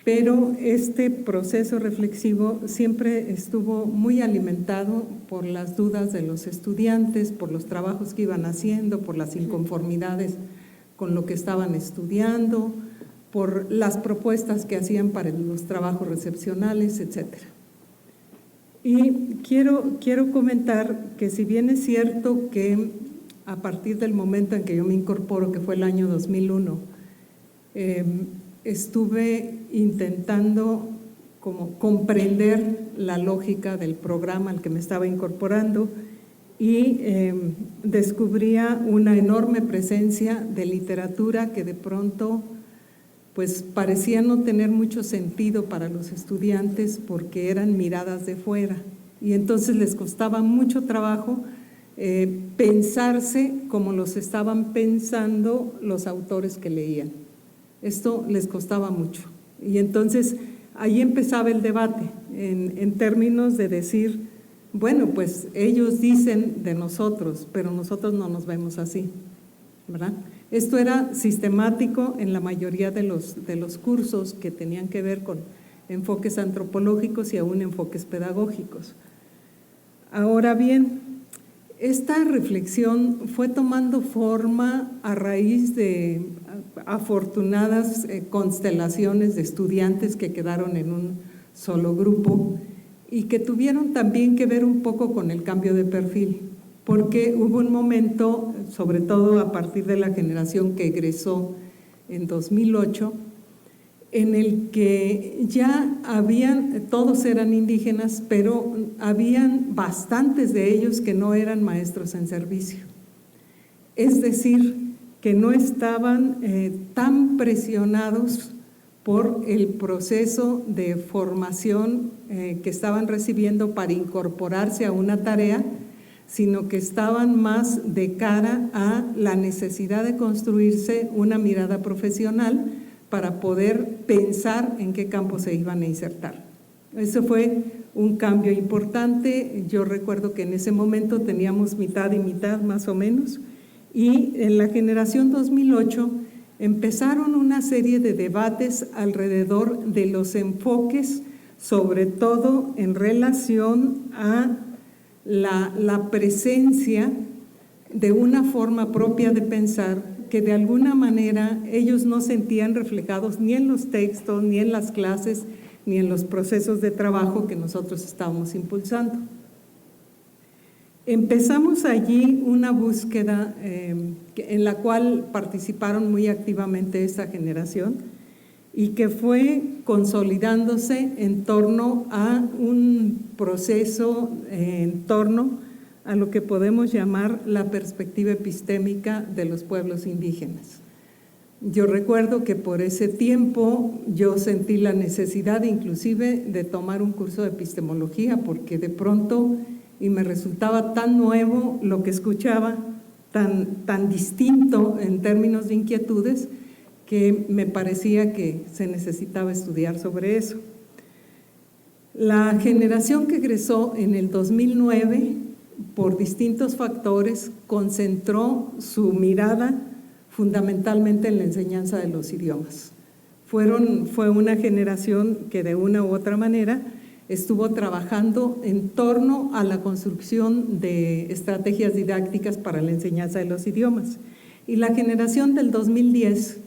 pero este proceso reflexivo siempre estuvo muy alimentado por las dudas de los estudiantes, por los trabajos que iban haciendo, por las inconformidades con lo que estaban estudiando, por las propuestas que hacían para los trabajos recepcionales, etcétera. Y quiero comentar que si bien es cierto que a partir del momento en que yo me incorporo, que fue el año 2001, estuve intentando como comprender la lógica del programa al que me estaba incorporando y descubría una enorme presencia de literatura que de pronto pues parecía no tener mucho sentido para los estudiantes porque eran miradas de fuera y entonces les costaba mucho trabajo pensarse como los estaban pensando los autores que leían. Esto les costaba mucho y entonces ahí empezaba el debate en términos de decir, bueno, pues ellos dicen de nosotros, pero nosotros no nos vemos así, ¿verdad? Esto era sistemático en la mayoría de los cursos que tenían que ver con enfoques antropológicos y aún enfoques pedagógicos. Ahora bien, esta reflexión fue tomando forma a raíz de afortunadas constelaciones de estudiantes que quedaron en un solo grupo y que tuvieron también que ver un poco con el cambio de perfil, porque hubo un momento, sobre todo a partir de la generación que egresó en 2008, en el que ya todos eran indígenas, pero habían bastantes de ellos que no eran maestros en servicio. Es decir, que no estaban tan presionados por el proceso de formación que estaban recibiendo para incorporarse a una tarea, sino que estaban más de cara a la necesidad de construirse una mirada profesional para poder pensar en qué campo se iban a insertar. Eso fue un cambio importante. Yo recuerdo que en ese momento teníamos mitad y mitad más o menos, y en la generación 2008 empezaron una serie de debates alrededor de los enfoques, sobre todo en relación a la presencia de una forma propia de pensar que de alguna manera ellos no sentían reflejados ni en los textos, ni en las clases, ni en los procesos de trabajo que nosotros estábamos impulsando. Empezamos allí una búsqueda en la cual participaron muy activamente esta generación y que fue consolidándose en torno a un proceso, en torno a lo que podemos llamar la perspectiva epistémica de los pueblos indígenas. Yo recuerdo que por ese tiempo yo sentí la necesidad inclusive de tomar un curso de epistemología porque de pronto, y me resultaba tan nuevo lo que escuchaba, tan distinto en términos de inquietudes, que me parecía que se necesitaba estudiar sobre eso. La generación que egresó en el 2009, por distintos factores, concentró su mirada fundamentalmente en la enseñanza de los idiomas. Fue una generación que de una u otra manera estuvo trabajando en torno a la construcción de estrategias didácticas para la enseñanza de los idiomas. Y la generación del 2010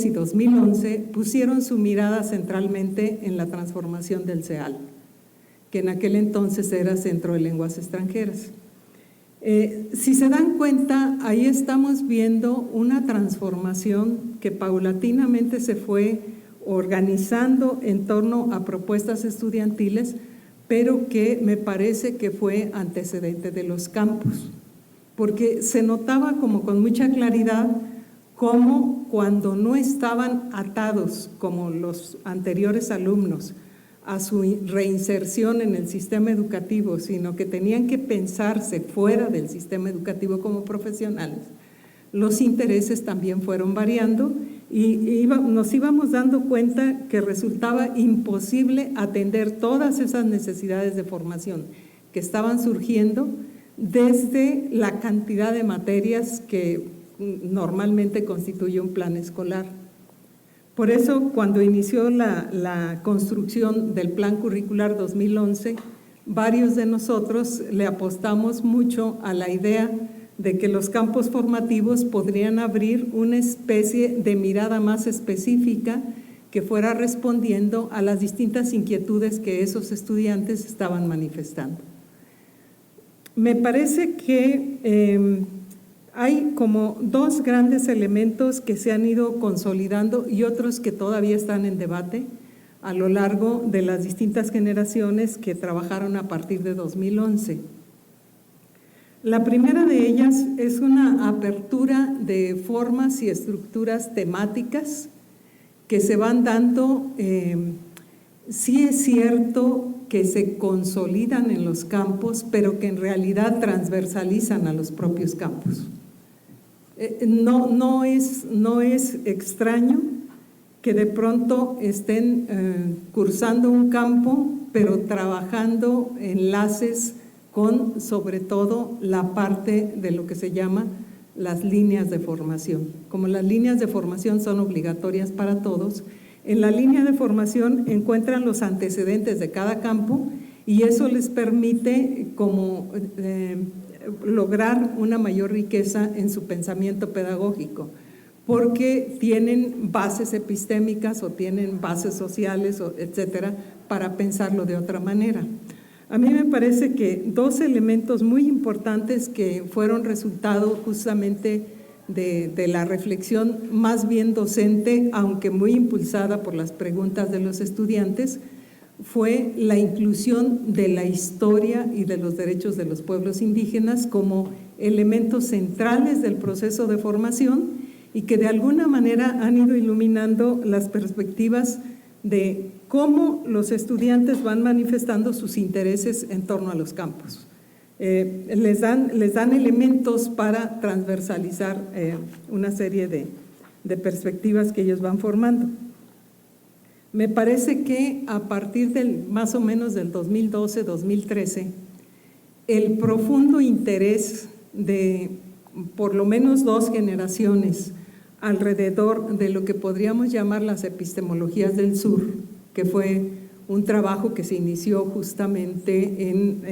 y 2011 pusieron su mirada centralmente en la transformación del CEAL. que en aquel entonces era Centro de Lenguas Extranjeras. Si se dan cuenta, ahí estamos viendo una transformación que paulatinamente se fue organizando en torno a propuestas estudiantiles, pero que me parece que fue antecedente de los campus, porque se notaba como con mucha claridad cómo cuando no estaban atados como los anteriores alumnos a su reinserción en el sistema educativo, sino que tenían que pensarse fuera del sistema educativo como profesionales, los intereses también fueron variando y nos íbamos dando cuenta que resultaba imposible atender todas esas necesidades de formación que estaban surgiendo desde la cantidad de materias que normalmente constituye un plan escolar. Por eso, cuando inició la construcción del Plan Curricular 2011, varios de nosotros le apostamos mucho a la idea de que los campos formativos podrían abrir una especie de mirada más específica que fuera respondiendo a las distintas inquietudes que esos estudiantes estaban manifestando. Me parece que hay como dos grandes elementos que se han ido consolidando y otros que todavía están en debate a lo largo de las distintas generaciones que trabajaron a partir de 2011. La primera de ellas es una apertura de formas y estructuras temáticas que se van dando. Sí es cierto que se consolidan en los campos, pero que en realidad transversalizan a los propios campos. No es extraño que de pronto estén cursando un campo, pero trabajando enlaces con sobre todo la parte de lo que se llama las líneas de formación. Como las líneas de formación son obligatorias para todos, en la línea de formación encuentran los antecedentes de cada campo y eso les permite como lograr una mayor riqueza en su pensamiento pedagógico, porque tienen bases epistémicas o tienen bases sociales, etcétera, para pensarlo de otra manera. A mí me parece que dos elementos muy importantes que fueron resultado justamente de la reflexión más bien docente, aunque muy impulsada por las preguntas de los estudiantes, fue la inclusión de la historia y de los derechos de los pueblos indígenas como elementos centrales del proceso de formación y que de alguna manera han ido iluminando las perspectivas de cómo los estudiantes van manifestando sus intereses en torno a los campos. Les dan elementos para transversalizar una serie de perspectivas que ellos van formando. Me parece que a partir del más o menos del 2012-2013, el profundo interés de por lo menos dos generaciones alrededor de lo que podríamos llamar las epistemologías del sur, que fue un trabajo que se inició justamente en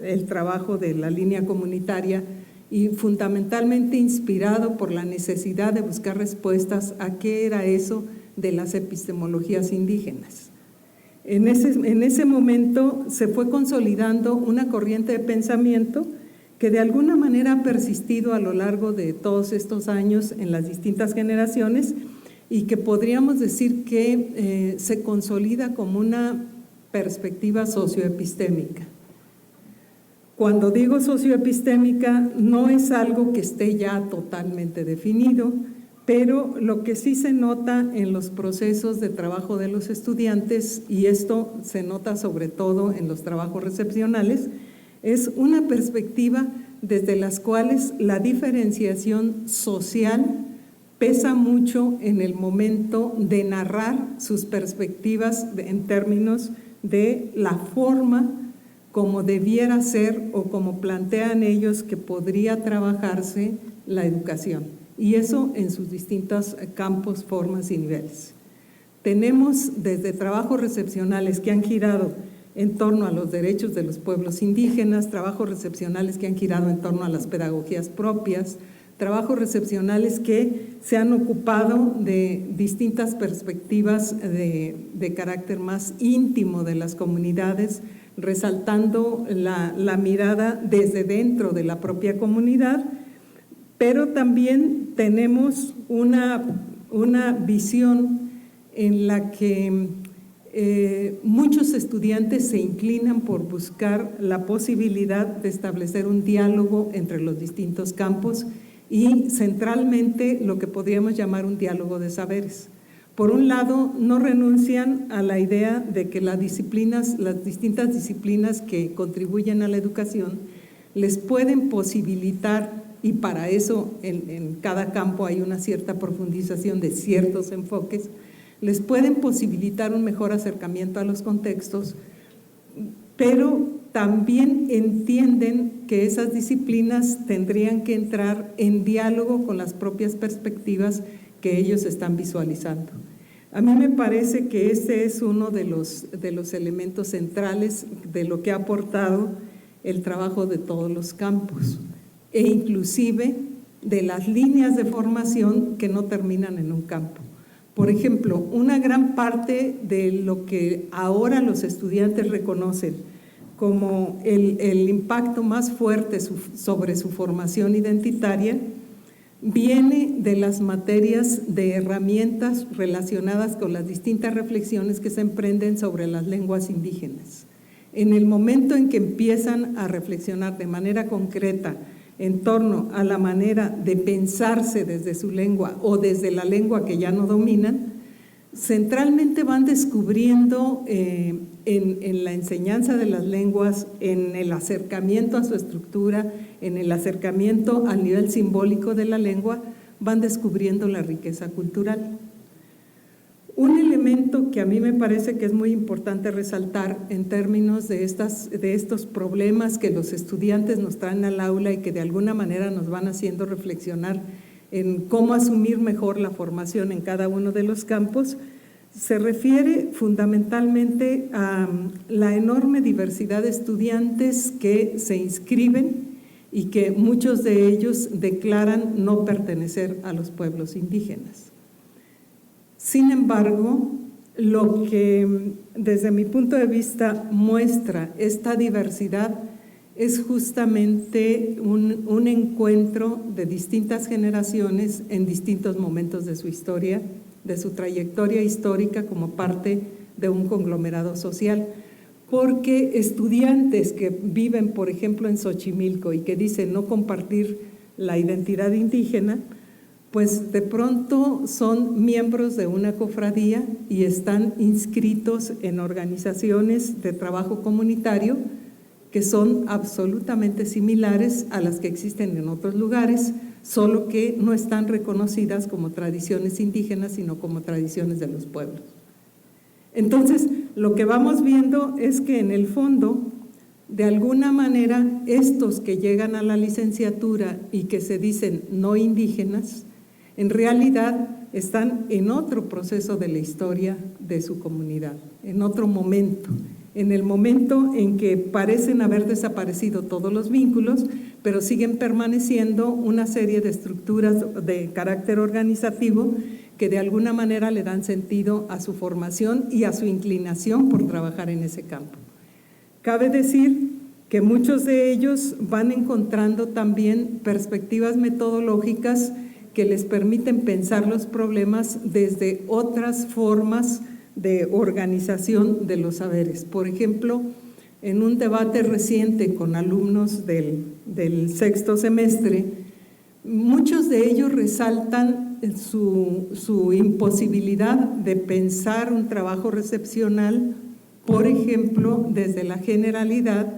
el trabajo de la línea comunitaria y fundamentalmente inspirado por la necesidad de buscar respuestas a qué era eso de las epistemologías indígenas. En ese momento se fue consolidando una corriente de pensamiento que de alguna manera ha persistido a lo largo de todos estos años en las distintas generaciones y que podríamos decir que se consolida como una perspectiva socioepistémica. Cuando digo socioepistémica, no es algo que esté ya totalmente definido, pero lo que sí se nota en los procesos de trabajo de los estudiantes, y esto se nota sobre todo en los trabajos recepcionales, es una perspectiva desde las cuales la diferenciación social pesa mucho en el momento de narrar sus perspectivas en términos de la forma como debiera ser o como plantean ellos que podría trabajarse la educación. Y eso en sus distintos campos, formas y niveles. Tenemos desde trabajos recepcionales que han girado en torno a los derechos de los pueblos indígenas, trabajos recepcionales que han girado en torno a las pedagogías propias, trabajos recepcionales que se han ocupado de distintas perspectivas de carácter más íntimo de las comunidades, resaltando la mirada desde dentro de la propia comunidad, pero también tenemos una visión en la que muchos estudiantes se inclinan por buscar la posibilidad de establecer un diálogo entre los distintos campos y centralmente lo que podríamos llamar un diálogo de saberes. Por un lado, no renuncian a la idea de que las distintas disciplinas que contribuyen a la educación les pueden posibilitar, y para eso en cada campo hay una cierta profundización de ciertos enfoques, les pueden posibilitar un mejor acercamiento a los contextos, pero también entienden que esas disciplinas tendrían que entrar en diálogo con las propias perspectivas que ellos están visualizando. A mí me parece que este es uno de los elementos centrales de lo que ha aportado el trabajo de todos los campos e inclusive de las líneas de formación que no terminan en un campo. Por ejemplo, una gran parte de lo que ahora los estudiantes reconocen como el impacto más fuerte sobre su formación identitaria viene de las materias de herramientas relacionadas con las distintas reflexiones que se emprenden sobre las lenguas indígenas. En el momento en que empiezan a reflexionar de manera concreta en torno a la manera de pensarse desde su lengua o desde la lengua que ya no dominan, centralmente van descubriendo en la enseñanza de las lenguas, en el acercamiento a su estructura, en el acercamiento al nivel simbólico de la lengua, van descubriendo la riqueza cultural. Un elemento que a mí me parece que es muy importante resaltar en términos de estos problemas que los estudiantes nos traen al aula y que de alguna manera nos van haciendo reflexionar en cómo asumir mejor la formación en cada uno de los campos, se refiere fundamentalmente a la enorme diversidad de estudiantes que se inscriben y que muchos de ellos declaran no pertenecer a los pueblos indígenas. Sin embargo, lo que desde mi punto de vista muestra esta diversidad es justamente un encuentro de distintas generaciones en distintos momentos de su historia, de su trayectoria histórica como parte de un conglomerado social. Porque estudiantes que viven, por ejemplo, en Xochimilco y que dicen no compartir la identidad indígena, pues de pronto son miembros de una cofradía y están inscritos en organizaciones de trabajo comunitario que son absolutamente similares a las que existen en otros lugares, solo que no están reconocidas como tradiciones indígenas, sino como tradiciones de los pueblos. Entonces, lo que vamos viendo es que en el fondo, de alguna manera, estos que llegan a la licenciatura y que se dicen no indígenas, en realidad están en otro proceso de la historia de su comunidad, en otro momento, en el momento en que parecen haber desaparecido todos los vínculos, pero siguen permaneciendo una serie de estructuras de carácter organizativo que de alguna manera le dan sentido a su formación y a su inclinación por trabajar en ese campo. Cabe decir que muchos de ellos van encontrando también perspectivas metodológicas que les permiten pensar los problemas desde otras formas de organización de los saberes. Por ejemplo, en un debate reciente con alumnos del sexto semestre, muchos de ellos resaltan su imposibilidad de pensar un trabajo recepcional, por ejemplo, desde la generalidad,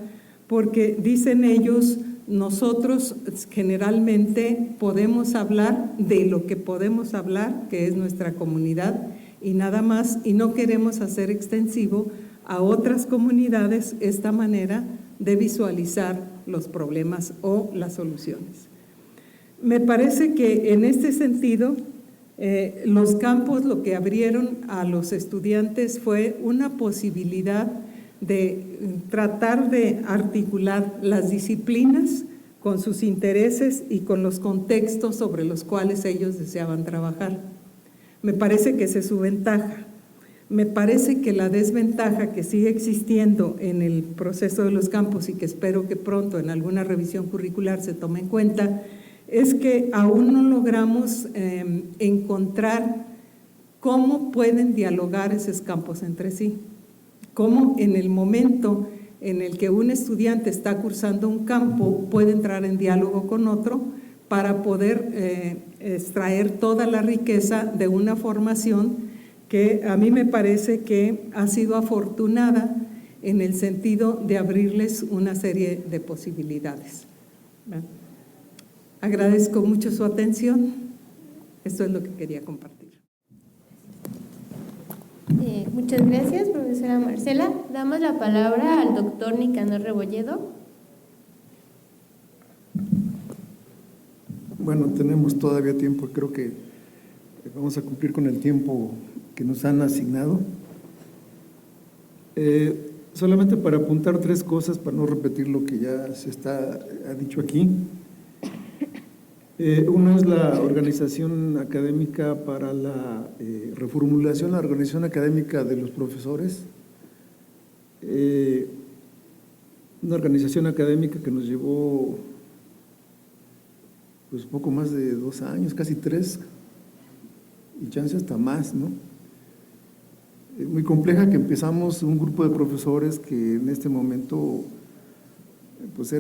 porque dicen ellos, nosotros generalmente podemos hablar de lo que podemos hablar, que es nuestra comunidad, y nada más, y no queremos hacer extensivo a otras comunidades esta manera de visualizar los problemas o las soluciones. Me parece que en este sentido, los campos lo que abrieron a los estudiantes fue una posibilidad de tratar de articular las disciplinas con sus intereses y con los contextos sobre los cuales ellos deseaban trabajar. Me parece que esa es su ventaja. Me parece que la desventaja que sigue existiendo en el proceso de los campos y que espero que pronto en alguna revisión curricular se tome en cuenta, es que aún no logramos encontrar cómo pueden dialogar esos campos entre sí, cómo en el momento en el que un estudiante está cursando un campo puede entrar en diálogo con otro para poder extraer toda la riqueza de una formación que a mí me parece que ha sido afortunada en el sentido de abrirles una serie de posibilidades. Agradezco mucho su atención. Esto es lo que quería compartir. Muchas gracias, profesora Marcela. Damos la palabra al doctor Nicanor Rebolledo. Bueno, tenemos todavía tiempo, creo que vamos a cumplir con el tiempo que nos han asignado. Solamente para apuntar 3 cosas, para no repetir lo que ya ha dicho aquí. Uno es la organización académica para la reformulación, la organización académica de los profesores. Una organización académica que nos llevó pues poco más de 2 años, casi 3, y chance hasta más, ¿no? Muy compleja, que empezamos un grupo de profesores que en este momento pues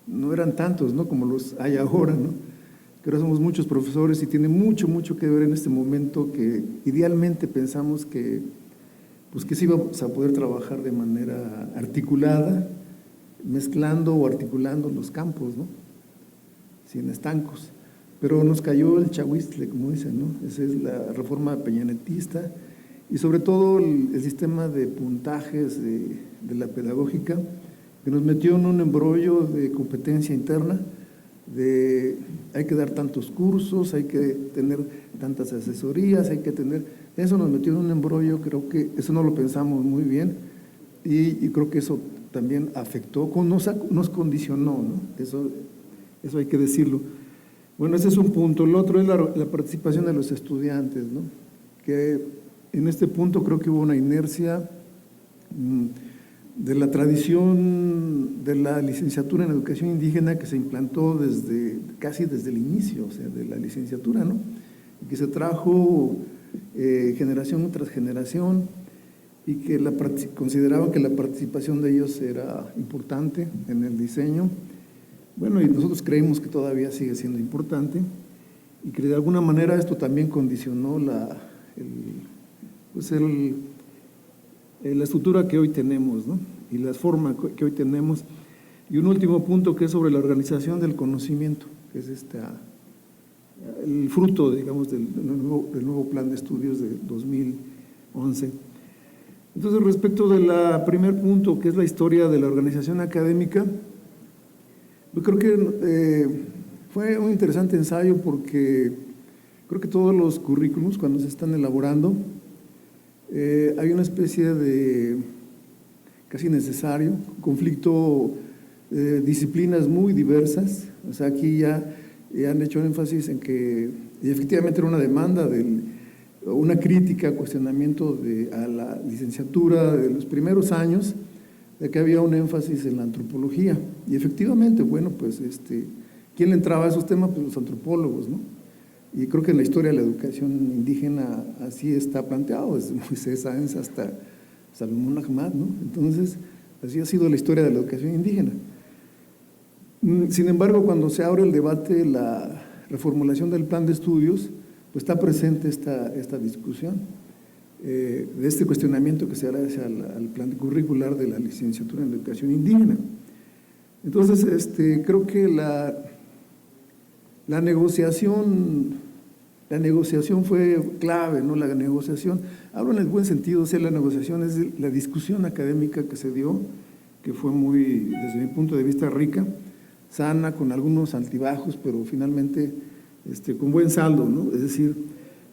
no eran tantos, ¿no?, como los hay ahora, ¿no? Que ahora somos muchos profesores y tiene mucho que ver en este momento, que idealmente pensamos que pues que sí vamos a poder trabajar de manera articulada, mezclando o articulando los campos, ¿no?, sin estancos. Pero nos cayó el chahuistle, como dicen, ¿no? Esa es la reforma peñanetista, y sobre todo el sistema de puntajes de la pedagógica, que nos metió en un embrollo de competencia interna, de hay que dar tantos cursos, hay que tener tantas asesorías, hay que tener… Eso nos metió en un embrollo, creo que eso no lo pensamos muy bien, y creo que eso también afectó, nos condicionó, ¿no? Eso hay que decirlo. Bueno, ese es un punto. El otro es la participación de los estudiantes, ¿no? Que en este punto creo que hubo una inercia de la tradición de la licenciatura en educación indígena que se implantó casi desde el inicio, o sea, de la licenciatura, ¿no? Y que se trajo generación tras generación, y que consideraban que la participación de ellos era importante en el diseño. Bueno, y nosotros creemos que todavía sigue siendo importante, y que de alguna manera esto también condicionó la estructura que hoy tenemos, ¿no?, y la forma que hoy tenemos. Y un último punto, que es sobre la organización del conocimiento, que es el fruto, digamos, del nuevo plan de estudios de 2011. Entonces, respecto del primer punto, que es la historia de la organización académica, yo creo que fue un interesante ensayo, porque creo que todos los currículums, cuando se están elaborando, hay una especie de casi necesario conflicto de disciplinas muy diversas. O sea, aquí ya han hecho énfasis en que efectivamente era una demanda, una crítica, cuestionamiento a la licenciatura de los primeros años, de que había un énfasis en la antropología. Y efectivamente, bueno, pues ¿quién le entraba a esos temas? Pues los antropólogos, ¿no? Y creo que en la historia de la educación indígena así está planteado, desde Moisés Sáenz hasta Salomón Ahmad, ¿no? Entonces, así ha sido la historia de la educación indígena. Sin embargo, cuando se abre el debate, la reformulación del plan de estudios, pues está presente esta discusión, de este cuestionamiento que se hará al plan curricular de la licenciatura en educación indígena. Entonces, creo que la negociación fue clave, ¿no? La negociación, hablo en el buen sentido, o sea, la negociación es la discusión académica que se dio, que fue muy, desde mi punto de vista, rica, sana, con algunos altibajos, pero finalmente con buen saldo, ¿no? Es decir,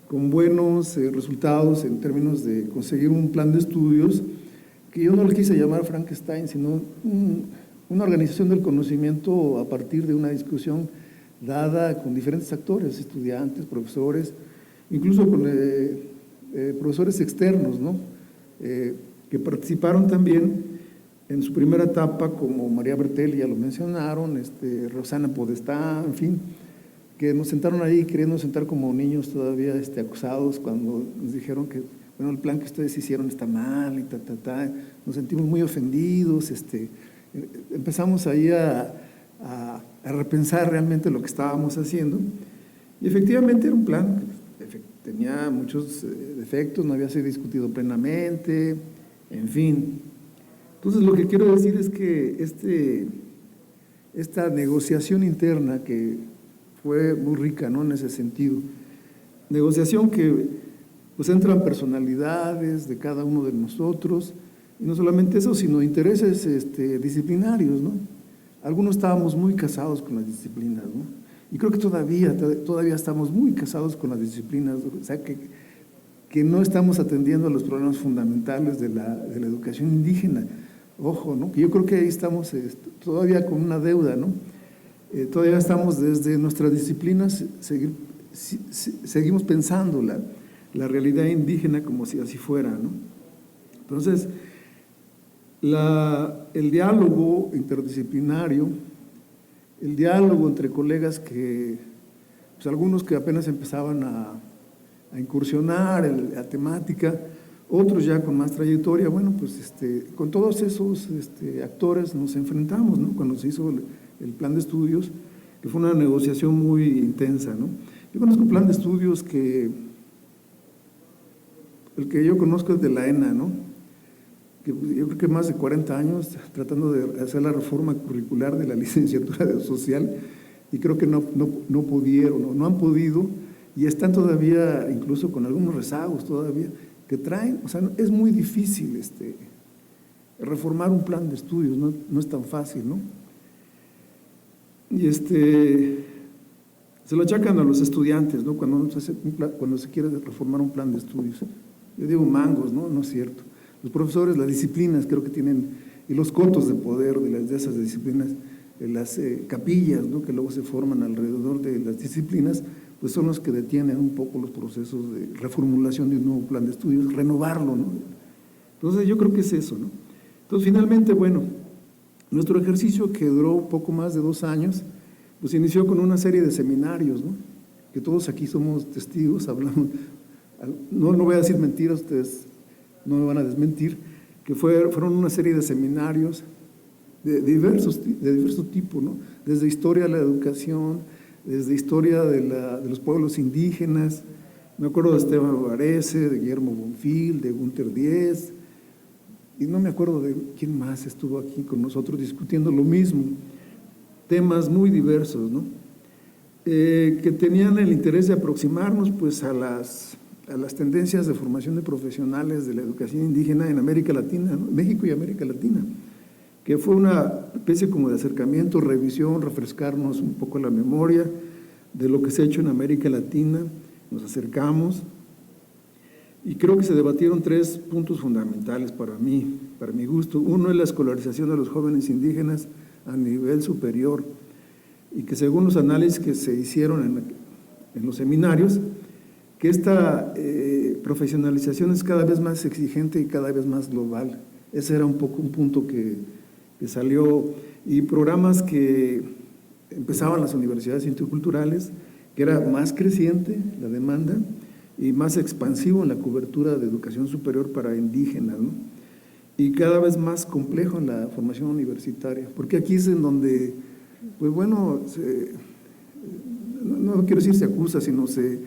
con buenos resultados en términos de conseguir un plan de estudios, que yo no le quise llamar Frankenstein, sino una organización del conocimiento a partir de una discusión dada con diferentes actores, estudiantes, profesores, incluso con profesores externos, ¿no? Que participaron también en su primera etapa, como María Bertelli, ya lo mencionaron, Rosana Podestá, en fin, que nos sentaron ahí queriendo sentar como niños todavía acusados cuando nos dijeron que, bueno, el plan que ustedes hicieron está mal y nos sentimos muy ofendidos, empezamos ahí a repensar realmente lo que estábamos haciendo, y efectivamente era un plan que tenía muchos defectos, no había sido discutido plenamente, en fin. Entonces lo que quiero decir es que esta negociación interna que fue muy rica, ¿no?, en ese sentido, negociación que pues entran personalidades de cada uno de nosotros, y no solamente eso, sino intereses disciplinarios, ¿no? Algunos estábamos muy casados con las disciplinas, ¿no? Y creo que todavía estamos muy casados con las disciplinas, o sea que no estamos atendiendo a los problemas fundamentales de la educación indígena. Ojo, ¿no? Que yo creo que ahí estamos todavía con una deuda, ¿no? Todavía estamos desde nuestras disciplinas, seguimos pensando la realidad indígena como si así fuera, ¿no? Entonces, el diálogo interdisciplinario, el diálogo entre colegas que, pues algunos que apenas empezaban a incursionar en la temática, otros ya con más trayectoria, bueno, pues con todos esos actores nos enfrentamos, ¿no? Cuando se hizo el plan de estudios, que fue una negociación muy intensa, ¿no? Yo conozco un plan de estudios el que yo conozco es de la ENA, ¿no? Que yo creo que más de 40 años tratando de hacer la reforma curricular de la licenciatura de social, y creo que no pudieron, no han podido, y están todavía, incluso con algunos rezagos todavía, que traen, o sea, es muy difícil reformar un plan de estudios, no es tan fácil, ¿no? Y se lo achacan a los estudiantes, ¿no? Cuando se quiere reformar un plan de estudios. Yo digo mangos, ¿no? No es cierto. Los profesores, las disciplinas creo que tienen, y los cotos de poder de esas disciplinas, las capillas, ¿no?, que luego se forman alrededor de las disciplinas, pues son los que detienen un poco los procesos de reformulación de un nuevo plan de estudios, renovarlo, ¿no? Entonces yo creo que es eso, ¿no? Entonces finalmente, bueno, nuestro ejercicio, que duró poco más de 2 años, pues inició con una serie de seminarios, ¿no?, que todos aquí somos testigos, hablamos, no voy a decir mentiras, ustedes no me van a desmentir, que fueron una serie de seminarios de diversos tipos, ¿no? Desde historia de la educación, desde historia de los pueblos indígenas, me acuerdo de Esteban Varese, de Guillermo Bonfil, de Gunter Diez, y no me acuerdo de quién más estuvo aquí con nosotros discutiendo lo mismo, temas muy diversos, ¿no? Que tenían el interés de aproximarnos pues a las tendencias de formación de profesionales de la educación indígena en América Latina, ¿no? México y América Latina, que fue una especie como de acercamiento, revisión, refrescarnos un poco la memoria de lo que se ha hecho en América Latina, nos acercamos, y creo que se debatieron 3 puntos fundamentales para mi gusto. Uno es la escolarización de los jóvenes indígenas a nivel superior, y que según los análisis que se hicieron en los seminarios, que esta profesionalización es cada vez más exigente y cada vez más global. Ese era un poco un punto que salió, y programas que empezaban las universidades interculturales, que era más creciente la demanda y más expansivo en la cobertura de educación superior para indígenas, ¿no? Y cada vez más complejo en la formación universitaria, porque aquí es en donde, pues bueno, no quiero decir se acusa, sino se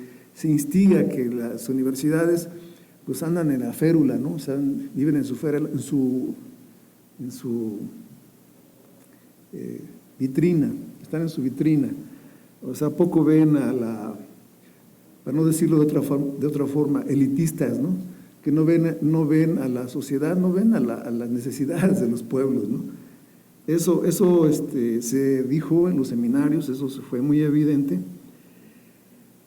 instiga que las universidades pues andan en la férula, ¿no? O sea, viven en su vitrina, están en su vitrina. O sea, poco ven para no decirlo de otra forma, elitistas, ¿no? Que no ven a la sociedad, no ven a las necesidades de los pueblos, ¿no? Eso se dijo en los seminarios, eso fue muy evidente.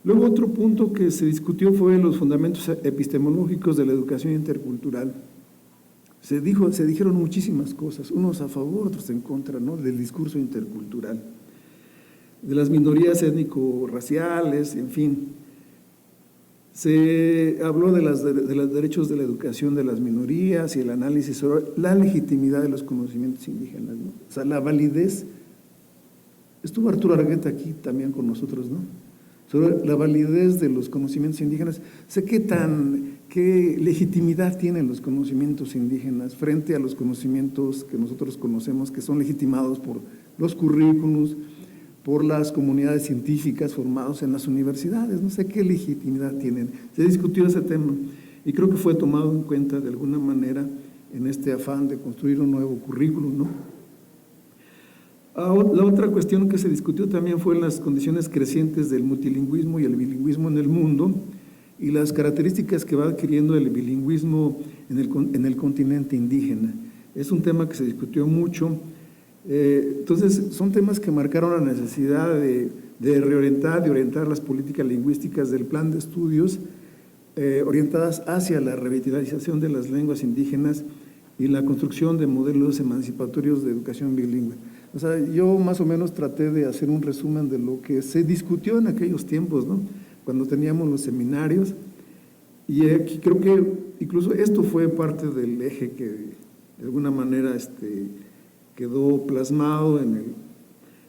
Luego otro punto que se discutió fue los fundamentos epistemológicos de la educación intercultural. Se dijeron muchísimas cosas, unos a favor, otros en contra, ¿no?, del discurso intercultural, de las minorías étnico-raciales, en fin. Se habló de los derechos de la educación de las minorías y el análisis sobre la legitimidad de los conocimientos indígenas, ¿no? O sea, la validez. Estuvo Arturo Argueta aquí también con nosotros, ¿no? Sobre la validez de los conocimientos indígenas. Sé qué legitimidad tienen los conocimientos indígenas frente a los conocimientos que nosotros conocemos, que son legitimados por los currículos, por las comunidades científicas formadas en las universidades. No sé qué legitimidad tienen. Se discutió ese tema y creo que fue tomado en cuenta de alguna manera en este afán de construir un nuevo currículum, ¿no? La otra cuestión que se discutió también fue las condiciones crecientes del multilingüismo y el bilingüismo en el mundo y las características que va adquiriendo el bilingüismo en el continente indígena. Es un tema que se discutió mucho. Entonces, son temas que marcaron la necesidad de orientar las políticas lingüísticas del plan de estudios orientadas hacia la revitalización de las lenguas indígenas y la construcción de modelos emancipatorios de educación bilingüe. O sea, yo más o menos traté de hacer un resumen de lo que se discutió en aquellos tiempos, ¿no? Cuando teníamos los seminarios, y aquí creo que incluso esto fue parte del eje que de alguna manera quedó plasmado en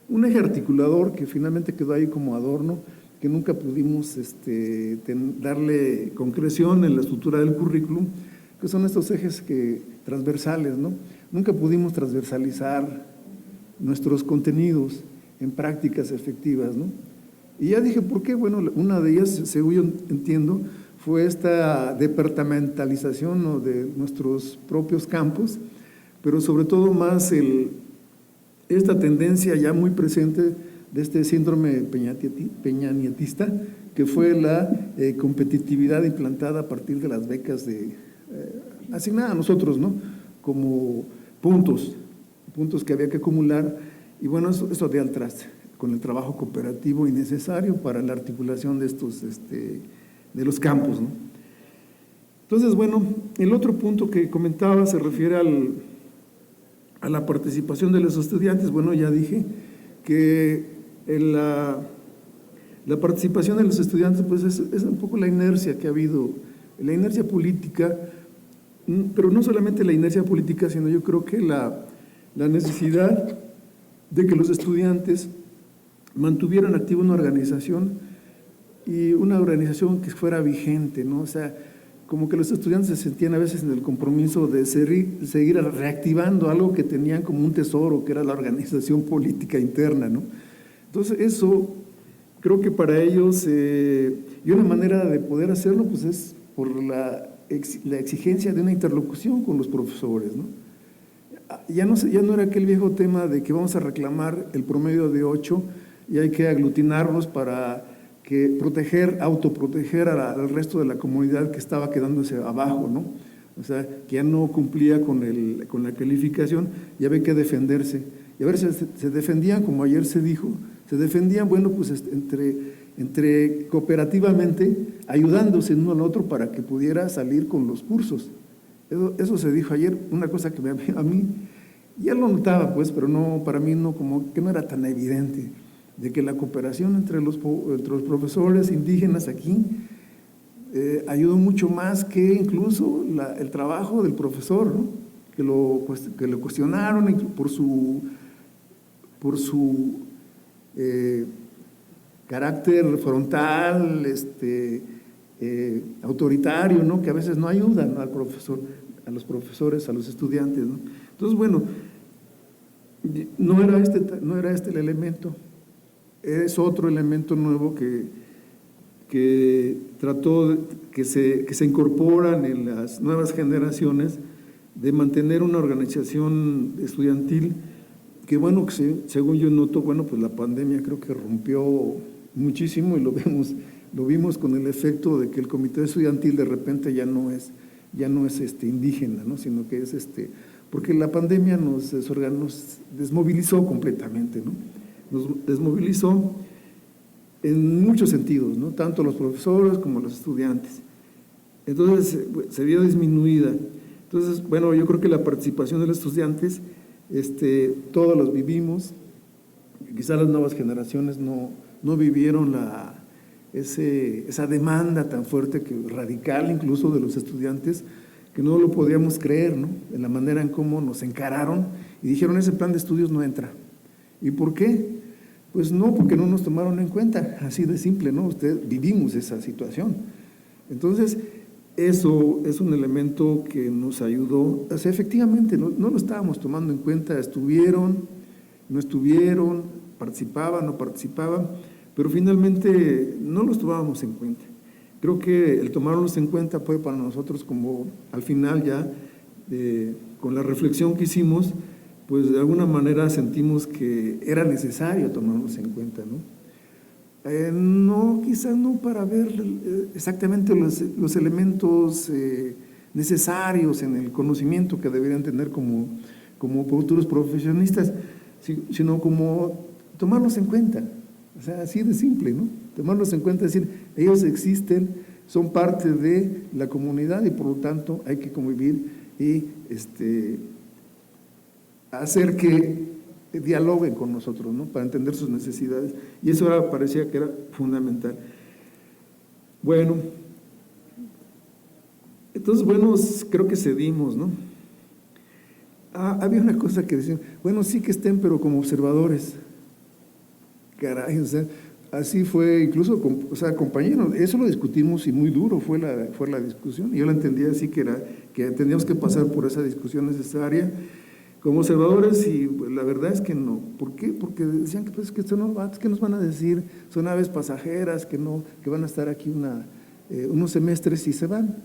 un eje articulador que finalmente quedó ahí como adorno, que nunca pudimos darle concreción en la estructura del currículum, que son estos ejes transversales, ¿no? Nunca pudimos transversalizar nuestros contenidos en prácticas efectivas, ¿no? Y ya dije, ¿por qué? Bueno, una de ellas, según yo entiendo, fue esta departamentalización, ¿no?, de nuestros propios campos, pero sobre todo más esta tendencia ya muy presente de este síndrome peñanietista, que fue la competitividad implantada a partir de las becas asignadas a nosotros, ¿no?, como puntos que había que acumular, y bueno, eso dio al traste con el trabajo cooperativo y necesario para la articulación de estos, de los campos, ¿no? Entonces, bueno, el otro punto que comentaba se refiere a la participación de los estudiantes. Bueno, ya dije que la participación de los estudiantes pues es un poco la inercia que ha habido, la inercia política, pero no solamente la inercia política, sino yo creo que la necesidad de que los estudiantes mantuvieran activa una organización y una organización que fuera vigente, ¿no? O sea, como que los estudiantes se sentían a veces en el compromiso de seguir reactivando algo que tenían como un tesoro, que era la organización política interna, ¿no? Entonces, eso creo que para ellos, y una manera de poder hacerlo, pues es por la exigencia de una interlocución con los profesores, ¿no? Ya no era aquel viejo tema de que vamos a reclamar el promedio de 8 y hay que aglutinarnos para autoproteger al resto de la comunidad que estaba quedándose abajo, ¿no? O sea, que ya no cumplía con la calificación y había que defenderse. Y a ver, se defendían, como ayer se dijo, bueno, pues entre cooperativamente, ayudándose uno al otro para que pudiera salir con los cursos. Eso se dijo ayer, una cosa que a mí ya lo notaba, pues, pero no, para mí no, como que no era tan evidente, de que la cooperación entre los profesores indígenas aquí ayudó mucho más que incluso el trabajo del profesor, ¿no? que lo cuestionaron por su carácter frontal, autoritario, ¿no? Que a veces no ayudan, ¿no?, al profesor, a los profesores, a los estudiantes, ¿no? Entonces, bueno, no era este el elemento, es otro elemento nuevo que trató, que se incorporan en las nuevas generaciones, de mantener una organización estudiantil que, bueno, que según yo noto, bueno, pues la pandemia creo que rompió muchísimo y lo vimos con el efecto de que el comité estudiantil de repente ya no es indígena, ¿no?, sino que es porque la pandemia nos desmovilizó completamente, ¿no? Nos desmovilizó en muchos sentidos, ¿no?, tanto los profesores como los estudiantes. Entonces se vio disminuida. Entonces, bueno, yo creo que la participación de los estudiantes, todos los vivimos, quizá las nuevas generaciones no vivieron esa demanda tan fuerte, radical incluso de los estudiantes, que no lo podíamos creer, ¿no? En la manera en cómo nos encararon y dijeron, ese plan de estudios no entra. ¿Y por qué? Pues no, porque no nos tomaron en cuenta, así de simple, ¿no? Vivimos esa situación. Entonces, eso es un elemento que nos ayudó. O sea, efectivamente, no lo estábamos tomando en cuenta, estuvieron, no estuvieron, participaban, no participaban, pero finalmente no los tomábamos en cuenta. Creo que el tomarlos en cuenta fue para nosotros como, al final ya, con la reflexión que hicimos, pues de alguna manera sentimos que era necesario tomarlos en cuenta, ¿no? No, quizás no para ver exactamente los elementos necesarios en el conocimiento que deberían tener como futuros profesionistas, sino como tomarlos en cuenta, o sea, así de simple, ¿no? Tomarlos en cuenta, decir, ellos existen, son parte de la comunidad y por lo tanto hay que convivir y hacer que dialoguen con nosotros, ¿no? Para entender sus necesidades. Y eso ahora parecía que era fundamental. Bueno, entonces, bueno, creo que cedimos, ¿no? Había una cosa que decían, bueno, sí que estén, pero como observadores. Caray, o sea, así fue, incluso, o sea, compañeros, eso lo discutimos y muy duro fue la discusión. Y yo la entendía así que teníamos que pasar por esa discusión necesaria como observadores, y pues, la verdad es que no. ¿Por qué? Porque decían que, pues, que esto no va, ¿qué nos van a decir? Son aves pasajeras, que van a estar aquí unos semestres y se van.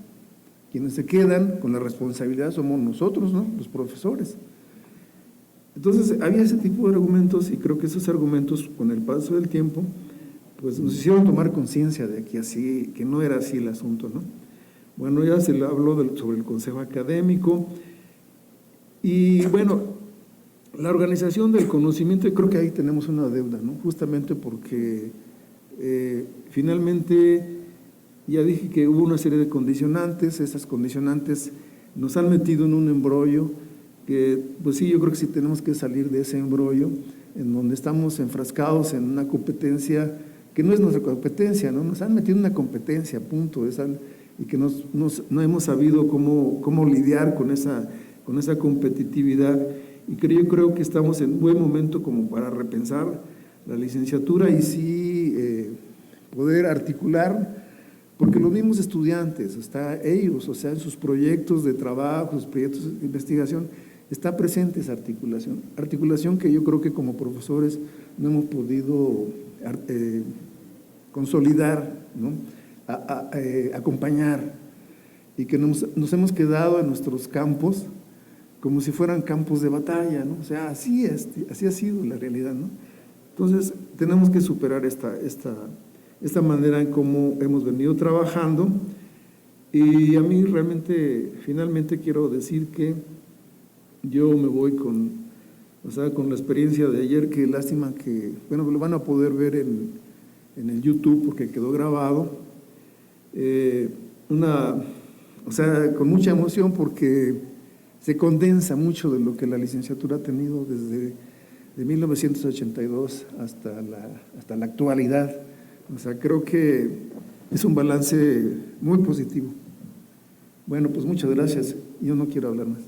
Quienes se quedan con la responsabilidad somos nosotros, ¿no? Los profesores. Entonces había ese tipo de argumentos, y creo que esos argumentos, con el paso del tiempo, pues nos hicieron tomar conciencia de que no era así el asunto, ¿no? Bueno, ya se le habló sobre el consejo académico. Y bueno, la organización del conocimiento, yo creo que ahí tenemos una deuda, ¿no? Justamente porque finalmente ya dije que hubo una serie de condicionantes, esas condicionantes nos han metido en un embrollo que, pues sí, yo creo que sí tenemos que salir de ese embrollo en donde estamos enfrascados en una competencia que no es nuestra competencia, ¿no? Nos han metido en una competencia, punto, y que no hemos sabido cómo lidiar con esa competitividad, y yo creo que estamos en buen momento como para repensar la licenciatura y sí poder articular, porque los mismos estudiantes, ellos, o sea, en sus proyectos de trabajo, sus proyectos de investigación, está presente esa articulación que yo creo que como profesores no hemos podido consolidar, ¿no? Acompañar, y que nos hemos quedado en nuestros campos como si fueran campos de batalla, ¿no? O sea, así ha sido la realidad, ¿no? Entonces, tenemos que superar esta manera en cómo hemos venido trabajando, y a mí realmente, finalmente quiero decir que yo me voy con la experiencia de ayer, que lástima que, bueno, lo van a poder ver en el YouTube porque quedó grabado, con mucha emoción porque se condensa mucho de lo que la licenciatura ha tenido desde 1982 hasta la actualidad. O sea, creo que es un balance muy positivo. Bueno, pues muchas gracias. Yo no quiero hablar más.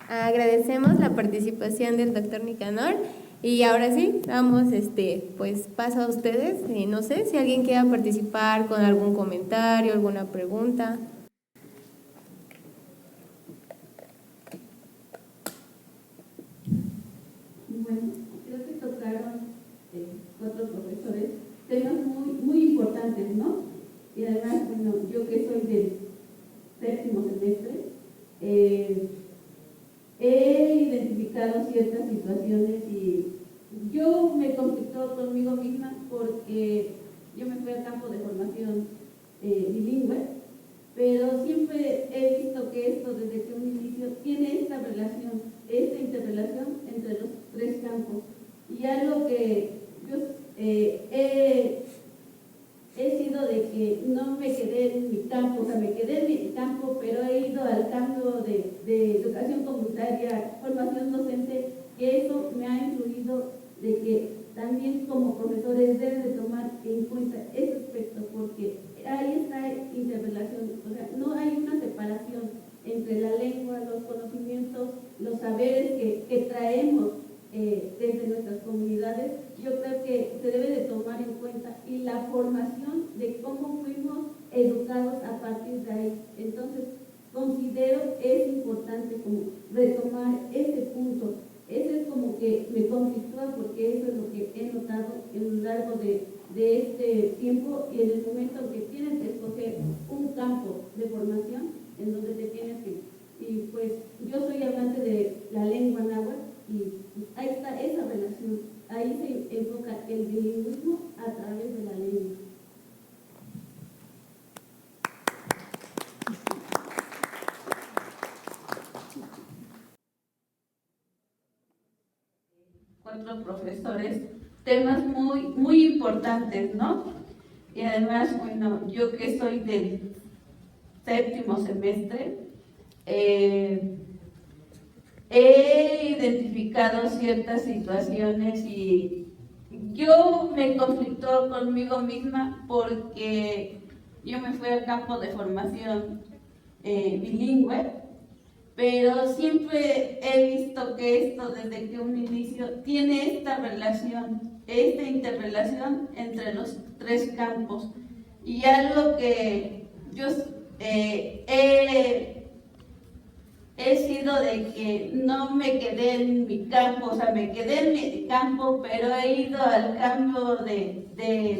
Agradecemos la participación del doctor Nicanor. Y ahora sí, damos pues paso a ustedes. No sé si alguien quiera participar con algún comentario, alguna pregunta. Bueno, creo que tocaron otros profesores temas muy, muy importantes, ¿no? Y además, bueno, yo que soy del 7º semestre, he identificado ciertas situaciones y yo me conflictó conmigo misma porque yo me fui al campo de formación bilingüe, pero siempre he visto que esto desde que un inicio tiene esta interrelación entre los 3 campos, y algo que yo he sido de que no me quedé en mi campo, o sea, me quedé en mi campo, pero he ido al cambio de educación comunitaria, formación docente, que eso me ha influido conocimientos, los saberes que traemos desde nuestras comunidades, yo creo que se debe de tomar en cuenta, y la formación de cómo fuimos educados a partir de ahí. Entonces, considero es importante como retomar ese punto. Ese es como que me conflictúa, porque eso es lo que he notado en lo largo de este tiempo, y en el momento en que tienes que escoger un campo de formación en donde te tienes que... Y pues yo soy hablante de la lengua náhuatl, y ahí está esa relación, ahí se enfoca el bilingüismo a través de la lengua. Cuatro profesores, temas muy importantes, ¿no? Y además, bueno, yo que soy del 7º semestre, he identificado ciertas situaciones y yo me conflictó conmigo misma, porque yo me fui al campo de formación bilingüe, pero siempre he visto que esto, desde que un inicio, tiene esta relación, esta interrelación entre los tres campos. Y algo que yo he sido de que no me quedé en mi campo, o sea, me quedé en mi campo, pero he ido al campo de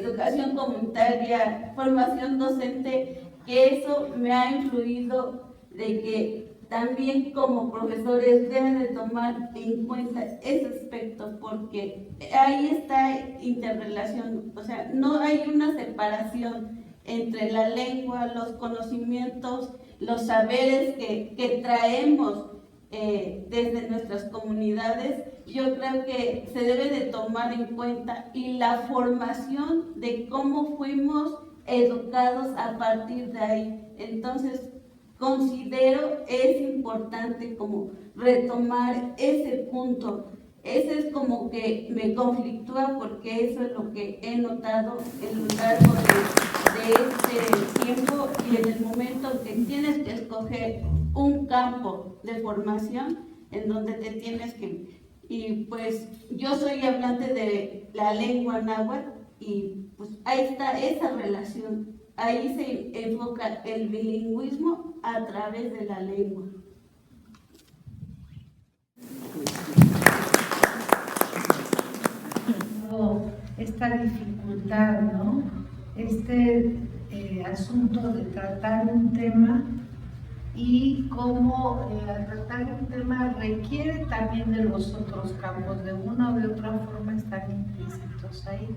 educación comunitaria, formación docente, que eso me ha influido de que también como profesores deben de tomar en cuenta ese aspecto, porque ahí está interrelación, o sea, no hay una separación entre la lengua, los conocimientos, los saberes que traemos desde nuestras comunidades. Yo creo que se debe de tomar en cuenta, y la formación de cómo fuimos educados a partir de ahí. Entonces, considero es importante como retomar ese punto. Ese es como que me conflictúa, porque eso es lo que he notado en lo largo de este tiempo, y en el momento que tienes que escoger un campo de formación en donde te tienes que... Y pues yo soy hablante de la lengua náhuatl, y pues ahí está esa relación. Ahí se enfoca el bilingüismo a través de la lengua. Esta dificultad, ¿no? Este asunto de tratar un tema, y cómo tratar un tema requiere también de los otros campos, de una o de otra forma están implícitos ahí.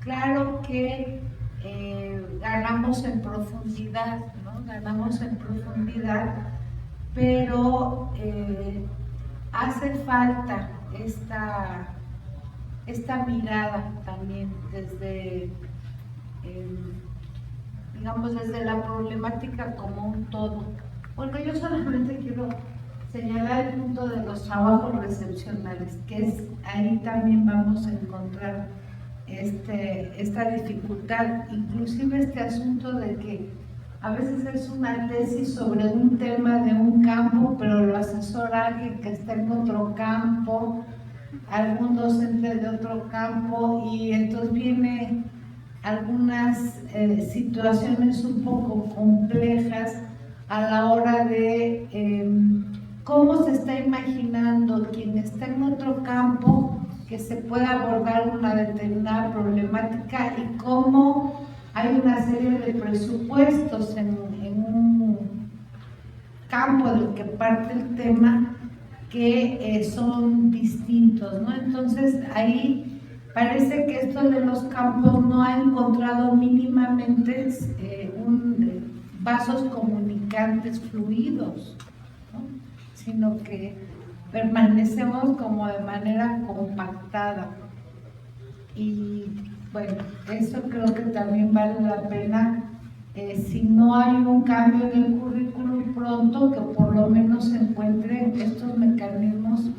Claro que ganamos en profundidad, ¿no? Ganamos en profundidad, pero hace falta esta mirada también desde, digamos, desde la problemática como un todo. Bueno, yo solamente quiero señalar el punto de los trabajos recepcionales, que es ahí también vamos a encontrar esta dificultad, inclusive este asunto de que a veces es una tesis sobre un tema de un campo, pero lo asesora alguien que está en otro campo, algún docente de otro campo, y entonces viene algunas situaciones un poco complejas a la hora de cómo se está imaginando quien está en otro campo que se pueda abordar una determinada problemática, y cómo hay una serie de presupuestos en un campo del que parte el tema que son distintos, ¿no? Entonces ahí parece que esto de los campos no ha encontrado mínimamente vasos comunicantes fluidos, ¿no? Sino que permanecemos como de manera compactada. Y bueno, eso creo que también vale la pena, si no hay un cambio en el currículum pronto, que por lo menos se encuentren estos mecanismos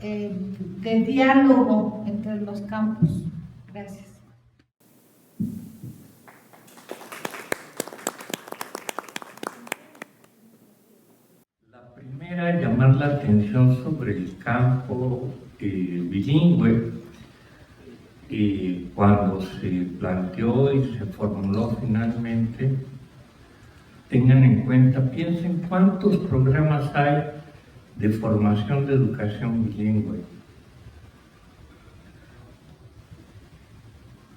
de diálogo entre los campos. Gracias. La primera Era llamar la atención sobre el campo bilingüe. Cuando se planteó y se formuló finalmente, tengan en cuenta, piensen cuántos programas hay de formación de educación bilingüe.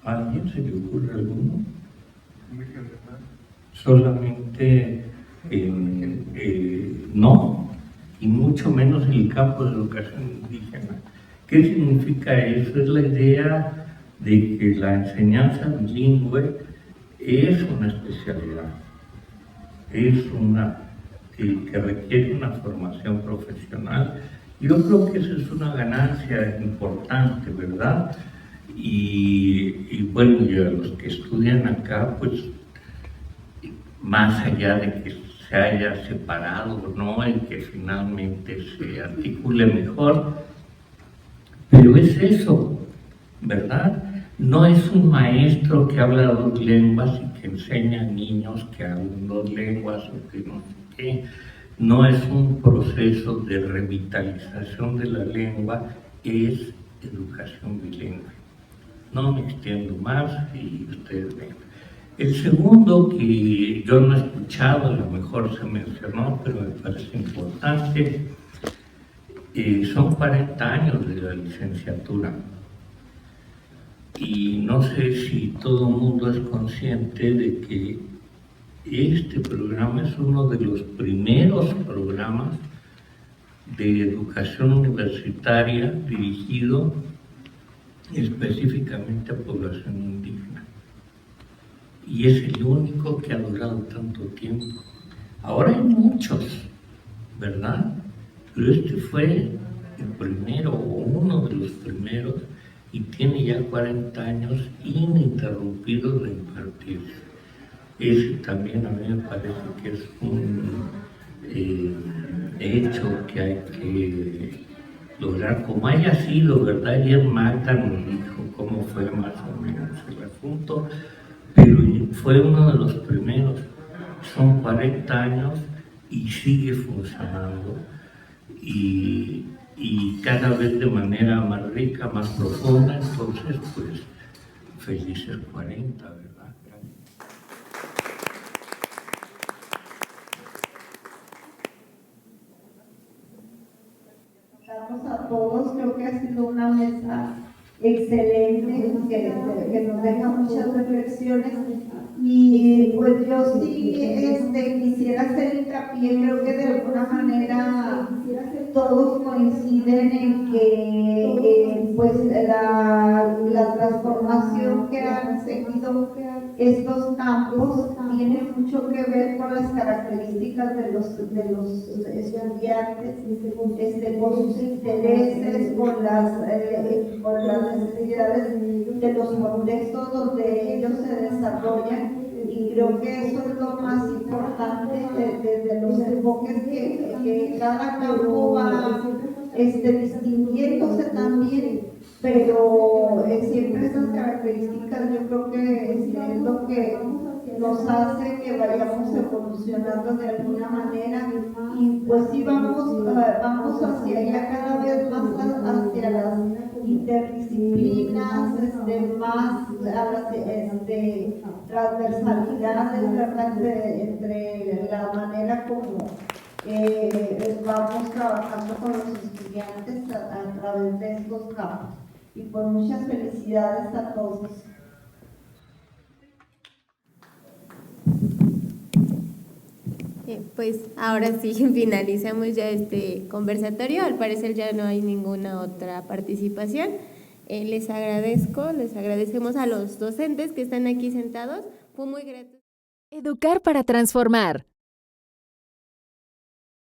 ¿A alguien se le ocurre alguno? Solamente no, y mucho menos el campo de educación indígena. ¿Qué significa eso? Es la idea de que la enseñanza bilingüe es una especialidad, es una que requiere una formación profesional. Yo creo que eso es una ganancia importante, ¿verdad? Y bueno, y a los que estudian acá, pues más allá de que se haya separado, ¿no? Y que finalmente se articule mejor, pero es eso, ¿verdad? No es un maestro que habla dos lenguas y que enseña a niños que hablan dos lenguas o que no sé qué. No es un proceso de revitalización de la lengua, es educación bilingüe. No me extiendo más y ustedes ven. El segundo, que yo no he escuchado, a lo mejor se mencionó, pero me parece importante, son 40 años de la licenciatura. Y no sé si todo el mundo es consciente de que este programa es uno de los primeros programas de educación universitaria dirigido específicamente a población indígena. Y es el único que ha durado tanto tiempo. Ahora hay muchos, ¿verdad? Pero este fue el primero o uno de los primeros y tiene ya 40 años ininterrumpidos de impartirse. Ese también a mí me parece que es un hecho que hay que lograr, como haya sido, ¿verdad? Ayer Magda nos dijo cómo fue más o menos el asunto, pero fue uno de los primeros. Son 40 años y sigue funcionando y cada vez de manera más rica, más profunda. Entonces, pues, felices 40, ¿verdad? A todos, creo que ha sido una mesa excelente, que nos deja muchas reflexiones y pues yo sí quisiera hacer hincapié, creo que de alguna manera todos coinciden en que pues la transformación que han seguido estos campos tiene mucho que ver con las características de los estudiantes, con sus intereses, con las necesidades de los contextos donde ellos se desarrollan, y creo que eso es lo más importante desde los enfoques que cada campo va distinguiéndose también, pero siempre esas características yo creo que es lo que nos hace que vayamos evolucionando de alguna manera, y pues sí vamos hacia allá cada vez más, hacia las interdisciplinas, más a las transversalidades, ¿verdad? Entre la manera como vamos trabajando con los estudiantes a través de estos campos. Y pues muchas felicidades a todos. Pues ahora sí finalizamos ya este conversatorio. Al parecer ya no hay ninguna otra participación. Les agradecemos a los docentes que están aquí sentados. Fue muy grato. Educar para transformar.